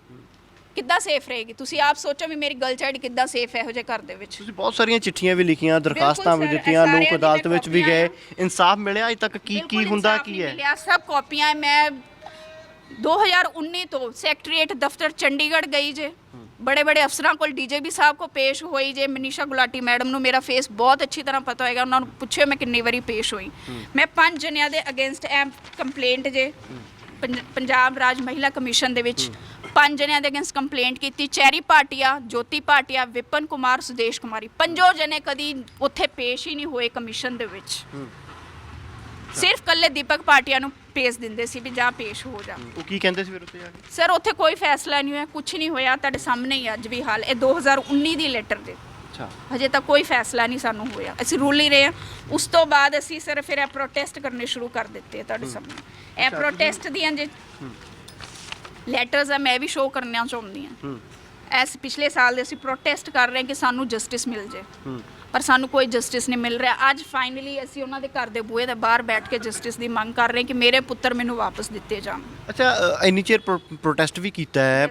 ਕਿੱਦਾਂ ਸੇਫ ਰਹੇਗੀ? ਤੁਸੀਂ ਆਪ ਸੋਚੋ ਵੀ ਮੇਰੀ ਗਰਲ ਚਾਈਲਡ ਕਿੱਦਾਂ ਸੇਫ ਹੈ ਇਹੋ ਜਿਹੇ ਘਰ ਦੇ ਵਿੱਚ। ਤੁਸੀਂ ਬਹੁਤ ਸਾਰੀਆਂ ਚਿੱਠੀਆਂ ਵੀ ਲਿਖੀਆਂ, ਦਰਖਾਸਤਾਂ ਵੀ ਦਿੱਤੀਆਂ, ਲੋਕ ਅਦਾਲਤ ਵਿੱਚ ਵੀ ਗਏ, ਇਨਸਾਫ ਮਿਲਿਆ ਅਜੇ ਤੱਕ? ਕੀ ਹੁੰਦਾ ਕੀ ਹੈ? ਮਿਲਿਆ, ਸਭ ਕਾਪੀਆਂ। ਮੈਂ 2019 ਤੋਂ ਸੈਕਟਰੀਏਟ ਦਫ਼ਤਰ ਚੰਡੀਗੜ੍ਹ ਗਈ ਜੇ, ਬੜੇ ਬੜੇ ਅਫਸਰਾਂ ਕੋਲ, ਡੀਜੀਪੀ ਸਾਹਿਬ ਕੋ ਪੇਸ਼ ਹੋਈ ਜੇ। ਮਨੀਸ਼ਾ ਗੁਲਾਟੀ ਮੈਡਮ ਨੂੰ ਮੇਰਾ ਫੇਸ ਬਹੁਤ ਅੱਛੀ ਤਰ੍ਹਾਂ ਪਤਾ ਹੋਏਗਾ, ਉਹਨਾਂ ਨੂੰ ਪੁੱਛਿਓ ਮੈਂ ਕਿੰਨੀ ਵਾਰੀ ਪੇਸ਼ ਹੋਈ। ਮੈਂ 5 ਜਣਿਆਂ ਦੇ ਅਗੇਂਸਟ ਕੰਪਲੇਂਟ ਜੇ ਪੰਜਾਬ ਰਾਜ ਮਹਿਲਾ ਕਮਿਸ਼ਨ ਦੇ ਵਿੱਚ 5 ਜਣਿਆਂ ਦੇ ਅਗੇਂਸਟ ਕੰਪਲੇਂਟ ਕੀਤੀ। ਚੈਰੀ ਪਾਟੀਆ, ਜੋਤੀ ਪਾਟੀਆ, ਵਿਪਨ ਕੁਮਾਰ, ਸੁਦੇਸ਼ ਕੁਮਾਰੀ, 5 ਜਣੇ ਕਦੀ ਉੱਥੇ ਪੇਸ਼ ਹੀ ਨਹੀਂ ਹੋਏ ਕਮਿਸ਼ਨ ਦੇ ਵਿੱਚ। ਸਿਰਫ ਕੱਲੇ ਦੀਪਕ ਪਾਟੀਆ ਨੂੰ ਭੇਜ ਦਿੰਦੇ ਸੀ ਵੀ ਜਾਂ ਪੇਸ਼ ਹੋ ਜਾ। ਉਹ ਕੀ ਕਹਿੰਦੇ ਸੀ ਫਿਰ ਉੱਥੇ ਜਾ ਕੇ? ਸਰ ਉੱਥੇ ਕੋਈ ਫੈਸਲਾ ਨਹੀਂ ਹੋਇਆ, ਕੁਝ ਨਹੀਂ ਹੋਇਆ। ਤੁਹਾਡੇ ਸਾਹਮਣੇ ਹੀ ਅੱਜ ਵੀ ਹਾਲ। ਇਹ 2019 ਦੀ ਲੈਟਰ ਦੇ। ਅੱਛਾ। ਹਜੇ ਤੱਕ ਕੋਈ ਫੈਸਲਾ ਨਹੀਂ ਸਾਨੂੰ ਹੋਇਆ, ਅਸੀਂ ਰੁਲ ਹੀ ਰਹੇ ਹਾਂ। ਉਸ ਤੋਂ ਬਾਅਦ ਅਸੀਂ ਸਰ ਫਿਰ ਇਹ ਪ੍ਰੋਟੈਸਟ ਕਰਨੇ ਸ਼ੁਰੂ ਕਰ ਦਿੱਤੇ ਤੁਹਾਡੇ ਸਾਹਮਣੇ। ਇਹ ਪ੍ਰੋਟੈਸਟ ਦੀਆਂ ਜੇ ਲੈਟਰਸ ਆ, ਮੈਂ ਵੀ ਸ਼ੋਅ ਕਰਨਾ ਚਾਹੁੰਦੀ ਹਾਂ। ਐਸ ਪਿਛਲੇ ਸਾਲ ਦੇ ਅਸੀਂ ਪ੍ਰੋਟੈਸਟ ਕਰ ਰਹੇ ਹਾਂ ਕਿ ਸਾਨੂੰ ਜਸਟਿਸ ਮਿਲ ਜੇ, ਪਰ ਸਾਨੂੰ ਕੋਈ ਜਸਟਿਸ ਨਹੀਂ ਮਿਲ ਰਿਹਾ। ਅੱਜ ਫਾਈਨਲੀ ਅਸੀਂ ਉਹਨਾਂ ਦੇ ਘਰ ਦੇ ਬੂਹੇ ਦੇ ਬਾਹਰ ਬੈਠ ਕੇ ਜਸਟਿਸ ਦੀ ਮੰਗ ਕਰ ਰਹੇ ਹਾਂ ਕਿ ਮੇਰੇ ਪੁੱਤਰ ਮੈਨੂੰ ਵਾਪਸ ਦਿੱਤੇ ਜਾਣ। ਅੱਛਾ, ਇੰਨੀ ਚਿਰ ਪ੍ਰੋਟੈਸਟ ਵੀ ਕੀਤਾ ਹੈ,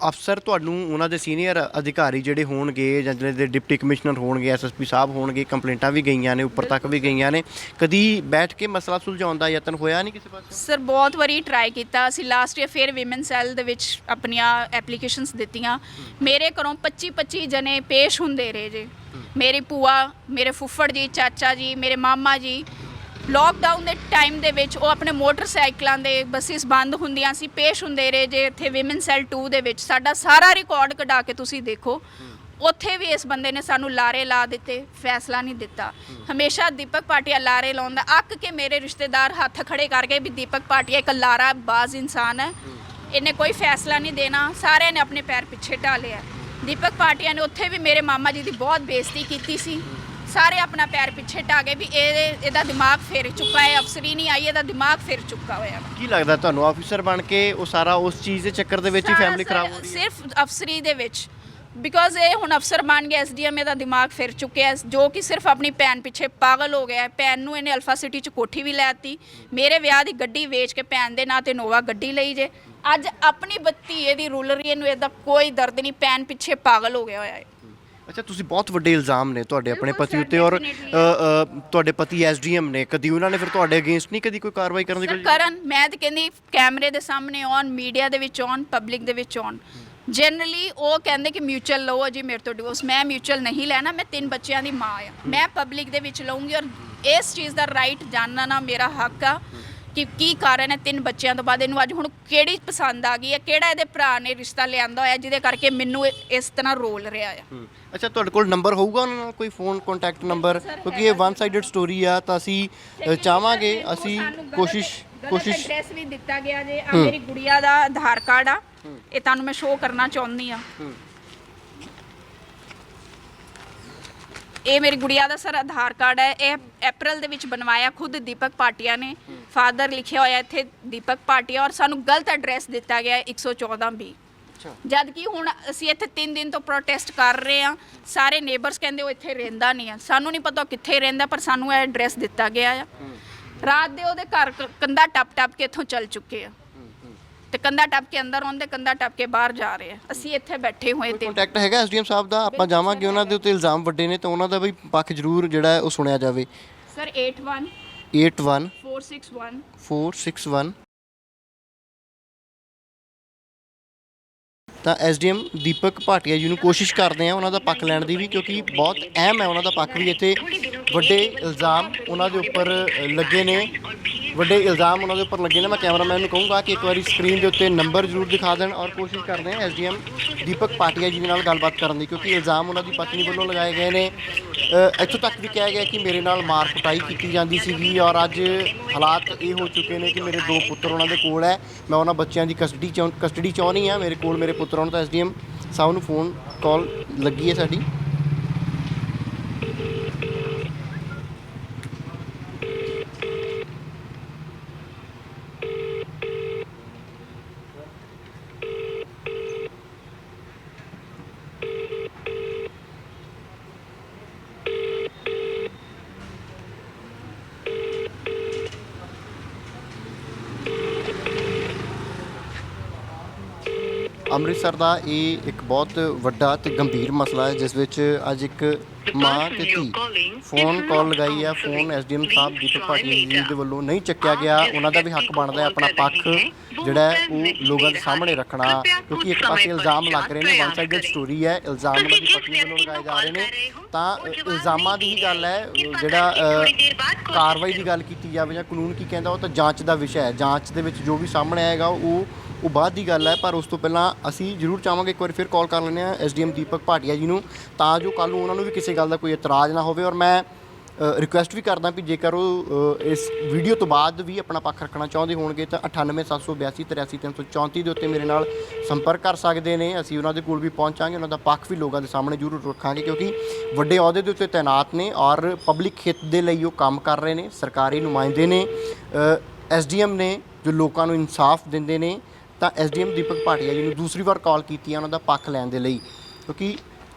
ਅਫਸਰ ਤੁਹਾਨੂੰ ਉਹਨਾਂ ਦੇ ਸੀਨੀਅਰ ਅਧਿਕਾਰੀ ਜਿਹੜੇ ਹੋਣਗੇ ਜਾਂ ਜਿਹੜੇ ਡਿਪਟੀ ਕਮਿਸ਼ਨਰ ਹੋਣਗੇ, ਐਸਐਸਪੀ ਸਾਹਿਬ ਹੋਣਗੇ, ਕੰਪਲੇਂਟਾਂ ਵੀ ਗਈਆਂ ਨੇ, ਉੱਪਰ ਤੱਕ ਵੀ ਗਈਆਂ ਨੇ, ਕਦੀ ਬੈਠ ਕੇ ਮਸਲਾ ਸੁਲਝਾਉਣ ਦਾ ਯਤਨ ਹੋਇਆ ਨਹੀਂ ਕਿਸੇ ਪਾਸੇ? ਸਰ ਬਹੁਤ ਵਾਰੀ ਟਰਾਈ ਕੀਤਾ ਅਸੀਂ। ਲਾਸਟ ਈਅਰ ਫਿਰ ਵਿਮਨ ਸੈੱਲ ਦੇ ਵਿੱਚ ਆਪਣੀਆਂ ਐਪਲੀਕੇਸ਼ਨਸ ਦਿੱਤੀਆਂ। ਮੇਰੇ ਘਰੋਂ 25 ਜਣੇ ਪੇਸ਼ ਹੁੰਦੇ ਰਹੇ ਜੇ। ਮੇਰੀ ਭੂਆ, ਮੇਰੇ ਫੁੱਫੜ ਜੀ, ਚਾਚਾ ਜੀ, ਮੇਰੇ ਮਾਮਾ ਜੀ। ਲੋਕਡਾਊਨ ਦੇ ਟਾਈਮ ਦੇ ਵਿੱਚ ਉਹ ਆਪਣੇ ਮੋਟਰਸਾਈਕਲਾਂ ਦੇ ਬੱਸਿਸ ਬੰਦ ਹੁੰਦੀਆਂ ਸੀ, ਪੇਸ਼ ਹੁੰਦੇ ਰਹੇ ਜੇ ਇੱਥੇ ਵਿਮਨ ਸੈੱਲ 2 ਦੇ ਵਿੱਚ। ਸਾਡਾ ਸਾਰਾ ਰਿਕਾਰਡ ਕਢਾ ਕੇ ਤੁਸੀਂ ਦੇਖੋ, ਉੱਥੇ ਵੀ ਇਸ ਬੰਦੇ ਨੇ ਸਾਨੂੰ ਲਾਰੇ ਲਾ ਦਿੱਤੇ, ਫੈਸਲਾ ਨਹੀਂ ਦਿੱਤਾ। ਹਮੇਸ਼ਾ ਦੀਪਕ ਪਾਟੀਆ ਲਾਰੇ ਲਾਉਂਦਾ। ਅੱਕ ਕੇ ਮੇਰੇ ਰਿਸ਼ਤੇਦਾਰ ਹੱਥ ਖੜੇ ਕਰ ਗਏ ਵੀ ਦੀਪਕ ਪਾਟੀਆ ਇੱਕ ਲਾਰਾ ਬਾਜ਼ ਇਨਸਾਨ ਹੈ, ਇਹਨੇ ਕੋਈ ਫੈਸਲਾ ਨਹੀਂ ਦੇਣਾ। ਸਾਰਿਆਂ ਨੇ ਆਪਣੇ ਪੈਰ ਪਿੱਛੇ ਢਾ ਲਿਆ। ਦੀਪਕ ਪਾਟੀਆ ਨੇ ਉੱਥੇ ਵੀ ਮੇਰੇ ਮਾਮਾ ਜੀ ਦੀ ਬਹੁਤ ਬੇਇੱਜ਼ਤੀ ਕੀਤੀ ਸੀ। ਸਾਰੇ ਆਪਣਾ ਪੈਰ ਪਿੱਛੇ ਢਾ ਗਏ ਵੀ ਇਹਦਾ ਦਿਮਾਗ ਫਿਰ ਚੁੱਕਾ ਹੈ, ਅਫਸਰੀ ਨਹੀਂ ਆਈ, ਇਹਦਾ ਦਿਮਾਗ ਫਿਰ ਚੁੱਕਾ ਹੋਇਆ। ਕੀ ਲੱਗਦਾ ਤੁਹਾਨੂੰ, ਆਫੀਸਰ ਬਣ ਕੇ ਉਹ ਸਾਰਾ ਉਸ ਚੀਜ਼ ਦੇ ਚੱਕਰ ਦੇ ਵਿੱਚ ਹੀ ਫੈਮਿਲੀ ਖਰਾਬ ਹੋ ਰਹੀ ਹੈ? ਸਿਰਫ ਅਫਸਰੀ ਦੇ ਵਿੱਚ, ਬਿਕੋਜ਼ ਇਹ ਹੁਣ ਅਫਸਰ ਬਣ ਗਿਆ, ਐਸਡੀਐਮ ਇਹਦਾ ਦਿਮਾਗ ਫਿਰ ਚੁੱਕਿਆ, ਜੋ ਕਿ ਸਿਰਫ ਆਪਣੀ ਭੈਣ ਪਿੱਛੇ ਪਾਗਲ ਹੋ ਗਿਆ। ਭੈਣ ਨੂੰ ਇਹਨੇ ਅਲਫਾ ਸਿਟੀ 'ਚ ਕੋਠੀ ਵੀ ਲੈ ਦਿੱਤੀ, ਮੇਰੇ ਵਿਆਹ ਦੀ ਗੱਡੀ ਵੇਚ ਕੇ ਭੈਣ ਦੇ ਨਾਂ ਤੇ ਨੋਵਾ ਗੱਡੀ ਲਈ ਜੇ। ਅੱਜ ਆਪਣੀ ਬੱਤੀ ਇਹਦੀ ਰੁਲ ਰਹੀ, ਇਹਨੂੰ ਇਹਦਾ ਕੋਈ ਦਰਦ ਨਹੀਂ, ਭੈਣ ਪਿੱਛੇ ਪਾਗਲ ਹੋ ਗਿਆ ਹੋਇਆ ਹੈ। ਅੱਛਾ, ਤੁਸੀਂ ਬਹੁਤ ਵੱਡੇ ਇਲਜ਼ਾਮ ਨੇ ਤੁਹਾਡੇ ਆਪਣੇ ਪਤੀ ਉੱਤੇ, ਔਰ ਤੁਹਾਡੇ ਪਤੀ ਐਸਡੀਐਮ ਨੇ, ਕਦੀ ਉਹਨਾਂ ਨੇ ਫਿਰ ਤੁਹਾਡੇ ਅਗੇਂਸਟ ਨਹੀਂ ਕਦੀ ਕੋਈ ਕਾਰਵਾਈ ਕਰਨ ਦੀ? ਕਰਨ, ਮੈਂ ਤਾਂ ਕਹਿੰਦੀ ਕੈਮਰੇ ਦੇ ਸਾਹਮਣੇ ਆਉਣ, ਮੀਡੀਆ ਦੇ ਵਿੱਚ ਆਉਣ, ਪਬਲਿਕ ਦੇ ਵਿੱਚ ਆਉਣ। ਜਨਰਲੀ ਉਹ ਕਹਿੰਦੇ ਕਿ ਮਿਊਚੁਅਲ ਲਓ ਜੀ ਮੇਰੇ ਤੋਂ ਡਿਵੋਰਸ। ਮੈਂ ਮਿਊਚੁਅਲ ਨਹੀਂ ਲੈਣਾ, ਮੈਂ 3 ਬੱਚਿਆਂ ਦੀ ਮਾਂ ਆ। ਮੈਂ ਪਬਲਿਕ ਦੇ ਵਿੱਚ ਲਊਂਗੀ, ਔਰ ਇਸ ਚੀਜ਼ ਦਾ ਰਾਈਟ ਜਾਣਨਾ ਮੇਰਾ ਹੱਕ ਆ ਕਿ ਕੀ ਕਾਰਨ ਹੈ 3 ਬੱਚਿਆਂ ਤੋਂ ਬਾਅਦ ਇਹਨੂੰ ਅੱਜ ਹੁਣ ਕਿਹੜੀ ਪਸੰਦ ਆ ਗਈ ਹੈ, ਕਿਹੜਾ ਇਹਦੇ ਭਰਾ ਨੇ ਰਿਸ਼ਤਾ ਲਿਆਂਦਾ ਹੋਇਆ ਜਿਹਦੇ ਕਰਕੇ ਮੈਨੂੰ ਇਸ ਤਰ੍ਹਾਂ ਰੋਲ ਰਿਹਾ ਆ। ਅੱਛਾ, ਤੁਹਾਡੇ ਕੋਲ ਨੰਬਰ ਹੋਊਗਾ ਉਹਨਾਂ ਨਾਲ, ਕੋਈ ਫੋਨ ਕੰਟੈਕਟ ਨੰਬਰ? ਕਿਉਂਕਿ ਇਹ ਵਨ ਸਾਈਡਡ ਸਟੋਰੀ ਆ, ਤਾਂ ਅਸੀਂ ਚਾਹਾਂਗੇ, ਅਸੀਂ ਕੋਸ਼ਿਸ਼ ਐਡਰੈਸ ਵੀ ਦਿੱਤਾ ਗਿਆ ਜੇ। ਆ ਮੇਰੀ ਗੁੜੀਆ ਦਾ ਆਧਾਰ ਕਾਰਡ ਆ, ਇਹ ਤੁਹਾਨੂੰ ਮੈਂ ਸ਼ੋਅ ਕਰਨਾ ਚਾਹੁੰਦੀ ਆ। ਇਹ ਮੇਰੀ ਗੁੜੀਆ ਦਾ ਸਰ ਆਧਾਰ ਕਾਰਡ ਹੈ। ਇਹ ਅਪ੍ਰੈਲ ਦੇ ਵਿੱਚ ਬਣਵਾਇਆ ਖੁਦ ਦੀਪਕ ਪਾਟੀਆ ਨੇ। ਫਾਦਰ ਲਿਖਿਆ ਹੋਇਆ ਇੱਥੇ ਦੀਪਕ ਪਾਟੀਆ, ਔਰ ਸਾਨੂੰ ਗਲਤ ਐਡਰੈਸ ਦਿੱਤਾ ਗਿਆ 114B। ਜਦ ਕਿ ਹੁਣ ਅਸੀਂ ਇੱਥੇ 3 ਦਿਨ ਤੋਂ ਪ੍ਰੋਟੈਸਟ ਕਰ ਰਹੇ ਹਾਂ। ਸਾਰੇ ਨੇਬਰਸ ਕਹਿੰਦੇ ਉਹ ਇੱਥੇ ਰਹਿੰਦਾ ਨਹੀਂ ਆ, ਸਾਨੂੰ ਨਹੀਂ ਪਤਾ ਕਿੱਥੇ ਰਹਿੰਦਾ, ਪਰ ਸਾਨੂੰ ਇਹ ਐਡਰੈਸ ਦਿੱਤਾ ਗਿਆ ਆ। ਰਾਤ ਦੇ ਉਹਦੇ ਘਰ ਕੰਧਾ ਟੱਪ ਕੇ ਇੱਥੋਂ ਚੱਲ ਚੁੱਕੇ ਆ, ਤੇ ਕੰਧਾ ਟੱਪ ਕੇ ਅੰਦਰ ਆਉਂਦੇ, ਕੰਧਾ ਟੱਪ ਕੇ ਬਾਹਰ ਜਾ ਰਹੇ ਆ। ਅਸੀਂ ਇੱਥੇ ਬੈਠੇ ਹੋਏ ਤੇ ਕੰਟੈਕਟ ਹੈਗਾ ਐਸਡੀਐਮ ਸਾਹਿਬ ਦਾ? ਆਪਾਂ ਜਾਵਾਂਗੇ, ਉਹਨਾਂ ਦੇ ਉੱਤੇ ਇਲਜ਼ਾਮ ਵੱਡੇ ਨੇ, ਤਾਂ ਉਹਨਾਂ ਦਾ ਵੀ ਪੱਖ ਜ਼ਰੂਰ ਜਿਹੜਾ ਹੈ ਉਹ ਸੁਣਿਆ ਜਾਵੇ। ਸਰ 81 461 461 ਤਾਂ ਐਸਡੀਐਮ ਦੀਪਕ ਭਾਟੀਆ ਜੀ ਨੂੰ ਕੋਸ਼ਿਸ਼ ਕਰਦੇ ਆ ਉਹਨਾਂ ਦਾ ਪੱਖ ਲੈਣ ਦੀ ਵੀ, ਕਿਉਂਕਿ ਬਹੁਤ ਅਹਿਮ ਹੈ ਉਹਨਾਂ ਦਾ ਪੱਖ ਵੀ। ਇੱਥੇ ਵੱਡੇ ਇਲਜ਼ਾਮ ਉਹਨਾਂ ਦੇ ਉੱਪਰ ਲੱਗੇ ਨੇ। ਵੱਡੇ ਇਲਜ਼ਾਮ ਉਹਨਾਂ ਦੇ ਉੱਪਰ ਲੱਗੇ ਨੇ। ਮੈਂ ਕੈਮਰਾਮੈਨ ਨੂੰ ਕਹੂੰਗਾ ਕਿ ਇੱਕ ਵਾਰੀ ਸਕਰੀਨ ਦੇ ਉੱਤੇ ਨੰਬਰ ਜ਼ਰੂਰ ਦਿਖਾ ਦੇਣ ਔਰ ਕੋਸ਼ਿਸ਼ ਕਰਦੇ ਹਾਂ ਐਸਡੀਐਮ ਦੀਪਕ ਭਾਟੀਆ ਜੀ ਦੇ ਨਾਲ ਗੱਲਬਾਤ ਕਰਨ ਦੀ, ਕਿਉਂਕਿ ਇਲਜ਼ਾਮ ਉਹਨਾਂ ਦੀ ਪਤਨੀ ਵੱਲੋਂ ਲਗਾਏ ਗਏ ਨੇ। ਇੱਥੋਂ ਤੱਕ ਵੀ ਕਿਹਾ ਗਿਆ ਕਿ ਮੇਰੇ ਨਾਲ ਮਾਰ ਕੁਟਾਈ ਕੀਤੀ ਜਾਂਦੀ ਸੀਗੀ ਔਰ ਅੱਜ ਹਾਲਾਤ ਇਹ ਹੋ ਚੁੱਕੇ ਨੇ ਕਿ ਮੇਰੇ 2 ਪੁੱਤਰ ਉਹਨਾਂ ਦੇ ਕੋਲ ਹੈ। ਮੈਂ ਉਹਨਾਂ ਬੱਚਿਆਂ ਦੀ ਕਸਟਡੀ ਚਾਹੁੰਦੀ ਹਾਂ, ਮੇਰੇ ਕੋਲ ਮੇਰੇ ਪੁੱਤਰਾਂ ਨੂੰ। ਤਾਂ ਐਸਡੀਐਮ ਸਾਹਿਬ ਨੂੰ ਫੋਨ ਕਾਲ ਲੱਗੀ ਹੈ ਸਾਡੀ। ਅੰਮ੍ਰਿਤਸਰ ਦਾ ਇਹ ਇੱਕ ਬਹੁਤ ਵੱਡਾ ਤੇ ਗੰਭੀਰ ਮਸਲਾ ਹੈ, ਜਿਸ ਵਿੱਚ ਅੱਜ ਇੱਕ ਮਾਂ ਤੇ ਧੀ ਫੋਨ ਕਾਲ ਲਗਾਈ ਹੈ। ਫੋਨ ਐਸਡੀਐਮ ਸਾਹਿਬ ਦੀਪਕ ਭਾਟੀਆ ਜੀ ਦੇ ਵੱਲੋਂ ਨਹੀਂ ਚੱਕਿਆ ਗਿਆ। ਉਹਨਾਂ ਦਾ ਵੀ ਹੱਕ ਬਣਦਾ ਹੈ ਆਪਣਾ ਪੱਖ ਜਿਹੜਾ ਹੈ ਉਹ ਲੋਕਾਂ ਦੇ ਸਾਹਮਣੇ ਰੱਖਣਾ, ਕਿਉਂਕਿ ਇੱਕ ਪਾਸੇ ਇਲਜ਼ਾਮ ਲੱਗ ਰਹੇ ਨੇ, ਵਨ ਸਾਈਡਡ ਸਟੋਰੀ ਹੈ, ਇਲਜ਼ਾਮ ਉਹਨਾਂ ਦੀ ਪਤਨੀ ਵੱਲੋਂ ਲਗਾਏ ਜਾ ਰਹੇ ਨੇ। ਤਾਂ ਇਲਜ਼ਾਮਾਂ ਦੀ ਹੀ ਗੱਲ ਹੈ, ਜਿਹੜਾ ਕਾਰਵਾਈ ਦੀ ਗੱਲ ਕੀਤੀ ਜਾਵੇ ਜਾਂ ਕਾਨੂੰਨ ਕੀ ਕਹਿੰਦਾ ਉਹ ਤਾਂ ਜਾਂਚ ਦਾ ਵਿਸ਼ਾ ਹੈ। ਜਾਂਚ ਦੇ ਵਿੱਚ ਜੋ ਵੀ ਸਾਹਮਣੇ ਆਏਗਾ ਉਹ ਬਾਅਦ ਦੀ ਗੱਲ ਹੈ। ਪਰ ਉਸ ਤੋਂ ਪਹਿਲਾਂ ਅਸੀਂ ਜ਼ਰੂਰ ਚਾਹਾਂਗੇ ਇੱਕ ਵਾਰੀ ਫਿਰ ਕਾਲ ਕਰ ਲੈਂਦੇ ਹਾਂ ਐਸਡੀਐਮ ਦੀਪਕ ਭਾਟੀਆ ਜੀ ਨੂੰ, ਤਾਂ ਜੋ ਕੱਲ੍ਹ ਨੂੰ ਉਹਨਾਂ ਨੂੰ ਵੀ ਕਿਸੇ ਗੱਲ ਦਾ ਕੋਈ ਇਤਰਾਜ਼ ਨਾ ਹੋਵੇ। ਔਰ ਮੈਂ ਰਿਕੁਐਸਟ ਵੀ ਕਰਦਾ ਵੀ ਜੇਕਰ ਉਹ ਇਸ ਵੀਡੀਓ ਤੋਂ ਬਾਅਦ ਵੀ ਆਪਣਾ ਪੱਖ ਰੱਖਣਾ ਚਾਹੁੰਦੇ ਹੋਣਗੇ ਤਾਂ 9872 83334 ਦੇ ਉੱਤੇ ਮੇਰੇ ਨਾਲ ਸੰਪਰਕ ਕਰ ਸਕਦੇ ਨੇ। ਅਸੀਂ ਉਹਨਾਂ ਦੇ ਕੋਲ ਵੀ ਪਹੁੰਚਾਂਗੇ, ਉਹਨਾਂ ਦਾ ਪੱਖ ਵੀ ਲੋਕਾਂ ਦੇ ਸਾਹਮਣੇ ਜ਼ਰੂਰ ਰੱਖਾਂਗੇ, ਕਿਉਂਕਿ ਵੱਡੇ ਅਹੁਦੇ ਦੇ ਉੱਤੇ ਤੈਨਾਤ ਨੇ ਔਰ ਪਬਲਿਕ ਹਿੱਤ ਦੇ ਲਈ ਉਹ ਕੰਮ ਕਰ ਰਹੇ ਨੇ, ਸਰਕਾਰੀ ਨੁਮਾਇੰਦੇ ਨੇ, ਐਸਡੀਐਮ ਨੇ ਜੋ ਲੋਕਾਂ ਨੂੰ ਇਨਸਾਫ ਦਿੰਦੇ ਨੇ। ਤਾਂ ਐਸਡੀਐਮ ਦੀਪਕ ਭਾਟੀਆ ਜੀ ਨੂੰ ਦੂਸਰੀ ਵਾਰ ਕਾਲ ਕੀਤੀ ਹੈ ਉਹਨਾਂ ਦਾ ਪੱਖ ਲੈਣ ਦੇ ਲਈ, ਕਿਉਂਕਿ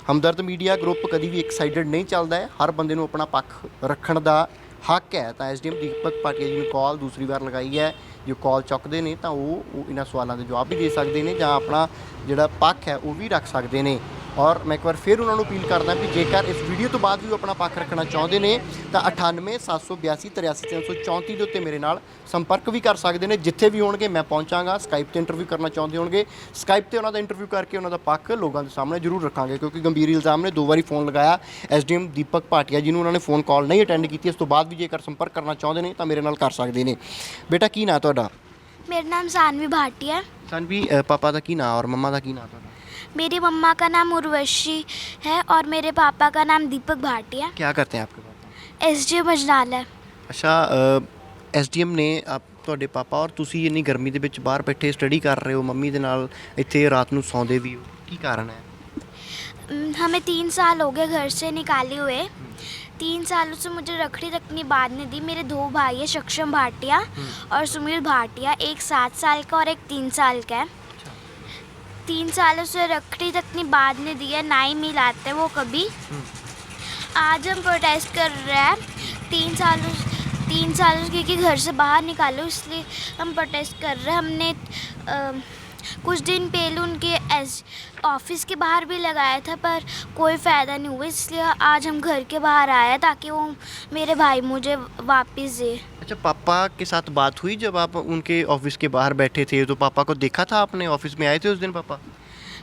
ਹਮਦਰਦ ਮੀਡੀਆ ਗਰੁੱਪ ਕਦੀ ਵੀ ਇੱਕ ਸਾਈਡਡ ਨਹੀਂ ਚੱਲਦਾ ਹੈ, ਹਰ ਬੰਦੇ ਨੂੰ ਆਪਣਾ ਪੱਖ ਰੱਖਣ ਦਾ ਹੱਕ ਹੈ। ਤਾਂ ਐਸਡੀਐਮ ਦੀਪਕ ਭਾਟੀਆ ਜੀ ਨੂੰ ਕਾਲ ਦੂਸਰੀ ਵਾਰ ਲਗਾਈ ਹੈ। ਜੋ ਕਾਲ ਚੁੱਕਦੇ ਨੇ ਤਾਂ ਉਹ ਇਹਨਾਂ ਸਵਾਲਾਂ ਦੇ ਜਵਾਬ ਵੀ ਦੇ ਸਕਦੇ ਨੇ ਜਾਂ ਆਪਣਾ ਜਿਹੜਾ ਪੱਖ ਹੈ ਉਹ ਵੀ ਰੱਖ ਸਕਦੇ ਨੇ। ਔਰ ਮੈਂ ਇੱਕ ਵਾਰ ਫਿਰ ਉਹਨਾਂ ਨੂੰ ਅਪੀਲ ਕਰਦਾ ਵੀ ਜੇਕਰ ਇਸ ਵੀਡੀਓ ਤੋਂ ਬਾਅਦ ਵੀ ਉਹ ਆਪਣਾ ਪੱਖ ਰੱਖਣਾ ਚਾਹੁੰਦੇ ਨੇ ਤਾਂ 9872 83334 ਦੇ ਉੱਤੇ ਮੇਰੇ ਨਾਲ ਸੰਪਰਕ ਵੀ ਕਰ ਸਕਦੇ ਨੇ। ਜਿੱਥੇ ਵੀ ਹੋਣਗੇ ਮੈਂ ਪਹੁੰਚਾਂਗਾ। ਸਕਾਈਪ 'ਤੇ ਇੰਟਰਵਿਊ ਕਰਨਾ ਚਾਹੁੰਦੇ ਹੋਣਗੇ, ਸਕਾਈਪ 'ਤੇ ਉਹਨਾਂ ਦਾ ਇੰਟਰਵਿਊ ਕਰਕੇ ਉਹਨਾਂ ਦਾ ਪੱਖ ਲੋਕਾਂ ਦੇ ਸਾਹਮਣੇ ਜ਼ਰੂਰ ਰੱਖਾਂਗੇ, ਕਿਉਂਕਿ ਗੰਭੀਰ ਇਲਜ਼ਾਮ ਨੇ। 2 ਵਾਰੀ ਫੋਨ ਲਗਾਇਆ ਐਸਡੀਐਮ ਦੀਪਕ ਭਾਟੀਆ ਜੀ ਨੂੰ, ਉਹਨਾਂ ਨੇ ਫੋਨ ਕਾਲ ਨਹੀਂ ਅਟੈਂਡ ਕੀਤੀ। ਇਸ ਤੋਂ ਬਾਅਦ ਵੀ ਜੇਕਰ ਸੰਪਰਕ ਕਰਨਾ ਚਾਹੁੰਦੇ ਨੇ ਤਾਂ ਮੇਰੇ ਨਾਲ ਕਰ ਸਕਦੇ ਨੇ। ਬੇਟਾ ਕੀ ਨਾਂ ਤੁਹਾਡਾ? मेरा नाम सानवी भाटिया है। सानवी, पापा का की नाम और मम्मा का की नाम था? मेरी मम्मा का नाम उर्वशी है और मेरे पापा का नाम दीपक भाटिया। क्या करते हैं आपके पापा? एसडीएम अजनाला। ਅੱਛਾ, ਐਸਡੀਐਮ ਨੇ ਤੁਹਾਡੇ ਪਾਪਾ ਔਰ ਤੁਸੀਂ ਇੰਨੀ ਗਰਮੀ ਦੇ ਵਿੱਚ ਬਾਹਰ ਬੈਠੇ ਸਟੱਡੀ ਕਰ ਰਹੇ ਹੋ, ਮੰਮੀ ਦੇ ਨਾਲ ਇੱਥੇ ਰਾਤ ਨੂੰ ਸੌਂਦੇ ਵੀ ਹੋ, ਕੀ ਕਾਰਨ ਹੈ? हमें 3 साल हो गए घर से निकाले हुए। 3 सालों से मुझे रखड़ी तक नहीं बांधने दी। मेरे 2 भाई है, सक्षम भाटिया और सुमीर भाटिया, एक 7 साल का और एक 3 साल का है। 3 सालों से रखड़ी तक नहीं बांधने दी है, ना ही मिलाते वो कभी। आज हम प्रोटेस्ट कर रहे हैं 3 सालों क्योंकि घर से बाहर निकालो, इसलिए हम प्रोटेस्ट कर रहे हैं। हमने कुछ दिन पहले उनके ऑफिस के बाहर भी लगाया था पर कोई फ़ायदा नहीं हुआ, इसलिए आज हम घर के बाहर आए ताकि वो मेरे भाई मुझे वापस दे। अच्छा, पापा के साथ बात हुई जब आप उनके ऑफिस के बाहर बैठे थे? तो पापा को देखा था आपने? ऑफिस में आए थे उस दिन पापा?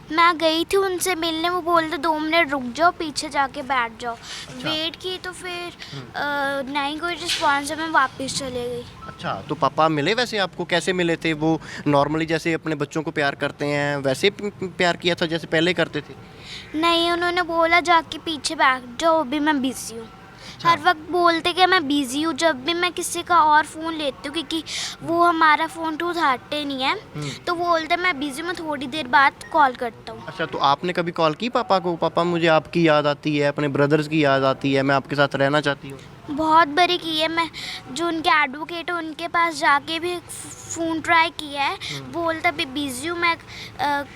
मैं गई थी उनसे मिलने, वो बोलते 2 मिनट रुक जाओ, पीछे जाके बैठ जाओ। वेट की तो फिर नहीं कोई रिस्पॉन्स है, मैं वापस चले गई। अच्छा, तो पापा मिले वैसे आपको? कैसे मिले थे वो? नॉर्मली जैसे अपने बच्चों को प्यार करते हैं वैसे प्यार किया था जैसे पहले करते थे? नहीं, उन्होंने बोला जाके पीछे बैठ जाओ, अभी मैं बिज़ी हूँ। हर वक्त बोलते कि मैं बिज़ी हूँ। जब भी मैं किसी का और फ़ोन लेती हूँ, क्योंकि वो हमारा फ़ोन तो उठाते नहीं है, तो वो बोलते मैं बिज़ी हूँ, मैं थोड़ी देर बाद कॉल करता हूँ। अच्छा, तो आपने कभी कॉल की पापा को? पापा मुझे आपकी याद आती है, अपने ब्रदर्स की याद आती है, मैं आपके साथ रहना चाहती हूँ? बहुत बड़ी की है। मैं जो उनके एडवोकेट है उनके पास जाके भी फ़ोन ट्राई किया है, बोलता भी बिज़ी हूँ, मैं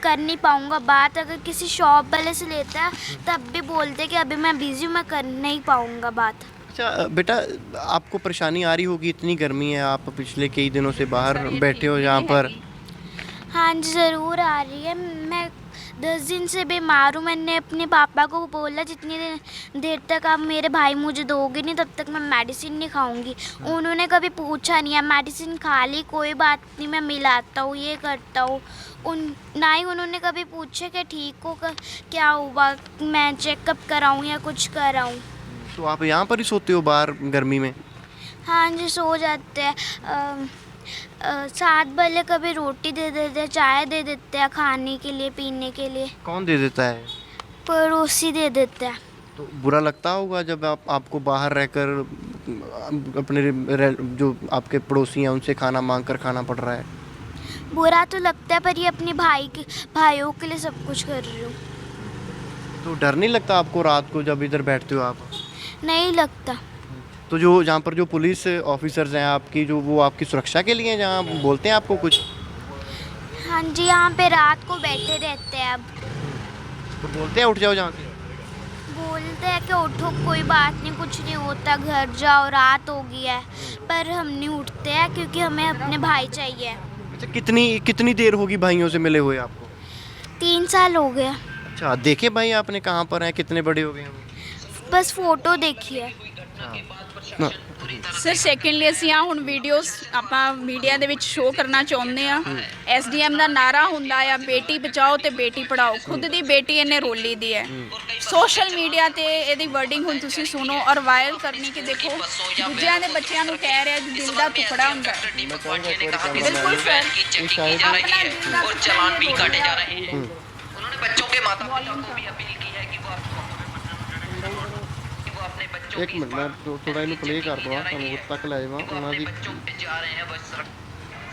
कर नहीं पाऊँगा बात। अगर किसी शॉप वाले से लेता है तब भी बोलते कि अभी मैं बिज़ी हूँ, मैं कर नहीं पाऊँगा बात। अच्छा बेटा, आपको परेशानी आ रही होगी, इतनी गर्मी है, आप पिछले कई दिनों से बाहर बैठे हो यहाँ पर। हाँ जी, ज़रूर आ रही है। मैं 10 दिन से बीमार हूँ। मैंने अपने पापा को बोला जितनी देर तक आप मेरे भाई मुझे दोगे नहीं तब तक मैं मेडिसिन नहीं खाऊंगी। उन्होंने कभी पूछा नहीं है, मेडिसिन खा ली, कोई बात नहीं, मैं मिलाता हूँ, ये करता हूँ। ना ही उन्होंने कभी पूछे कि ठीक हो, क्या हुआ, मैं चेकअप कराऊँ या कुछ कराऊँ। तो आप यहाँ पर ही सोते हो बाहर गर्मी में? हाँ जी, सो जाते हैं। 7 बजे कभी रोटी दे देते हैं, चाय दे देते हैं खाने के लिए, पीने के लिए। कौन दे देता है? पड़ोसी दे देते हैं। तो बुरा लगता होगा जब आपको बाहर रहकर अपने जो आपके पड़ोसी हैं उनसे खाना मांग कर खाना पड़ रहा है। बुरा तो लगता है, पर ये अपने भाइयों के लिए सब कुछ कर रही हूँ। तो डर नहीं लगता आपको रात को जब इधर बैठते हो आप? नहीं लगता। तो जो जहाँ पर जो पुलिस ऑफिसर्स हैं आपकी, जो वो आपकी सुरक्षा के लिए हैं, जहाँ बोलते हैं आपको कुछ? हाँ जी, यहाँ पे रात को बैठे रहते हैं। अब तो बोलते हैं उठ जाओ जहाँ से? बोलते हैं कि उठो, कोई बात नहीं, कुछ नहीं होता, घर जाओ, रात हो गई है। पर हम नहीं उठते हैं क्योंकि हमें अपने भाई चाहिए। अच्छा, कितनी देर होगी भाइयों से मिले हुए आपको? 3 साल हो गए। अच्छा, देखे भाई आपने कहाँ पर हैं, कितने बड़े हो गए हैं? बस फोटो देखी है। हाँ। ਸਰ ਸੈਕੰਡਲੀ ਅਸੀਂ ਆ ਹੁਣ ਵੀਡੀਓਜ਼ ਆਪਾਂ ਮੀਡੀਆ ਦੇ ਵਿੱਚ ਸ਼ੋਅ ਕਰਨਾ ਚਾਹੁੰਦੇ ਆ। ਐਸਡੀਐਮ ਦਾ ਨਾਰਾ ਹੁੰਦਾ ਆ ਬੇਟੀ ਬਚਾਓ ਤੇ ਬੇਟੀ ਪੜਾਓ। ਖੁਦ ਦੀ ਬੇਟੀ ਇਹਨੇ ਰੋਲੀ ਦੀ ਹੈ। ਸੋਸ਼ਲ ਮੀਡੀਆ ਤੇ ਇਹਦੀ ਵਰਡਿੰਗ ਹੁਣ ਤੁਸੀਂ ਸੁਣੋ ਔਰ ਵਾਇਰਲ ਕਰਨੀ ਕਿ ਦੇਖੋ ਦੂਜਿਆਂ ਦੇ ਬੱਚਿਆਂ ਨੂੰ ਕਹਿ ਰਿਹਾ ਕਿ ਦਿਲ ਦਾ ਟੁਕੜਾ ਹੁੰਦਾ ਹੈ। ਬਿਲਕੁਲ ਸਰ, ਆਪਣਾ ਦਿਲ ਦਾ और चालान भी काटे जा रहे हैं। उन्होंने बच्चों के माता पिता को भी अपील की है कि वो अपने बच्चों एक मिनट, मैं थोड़ा इन्हें प्ले कर दूँ ਤੁਹਾਨੂੰ ਤੱਕ ਲੈ ਜਾਵਾਂ ਉਹਨਾਂ ਦੀ। जा रहे हैं बस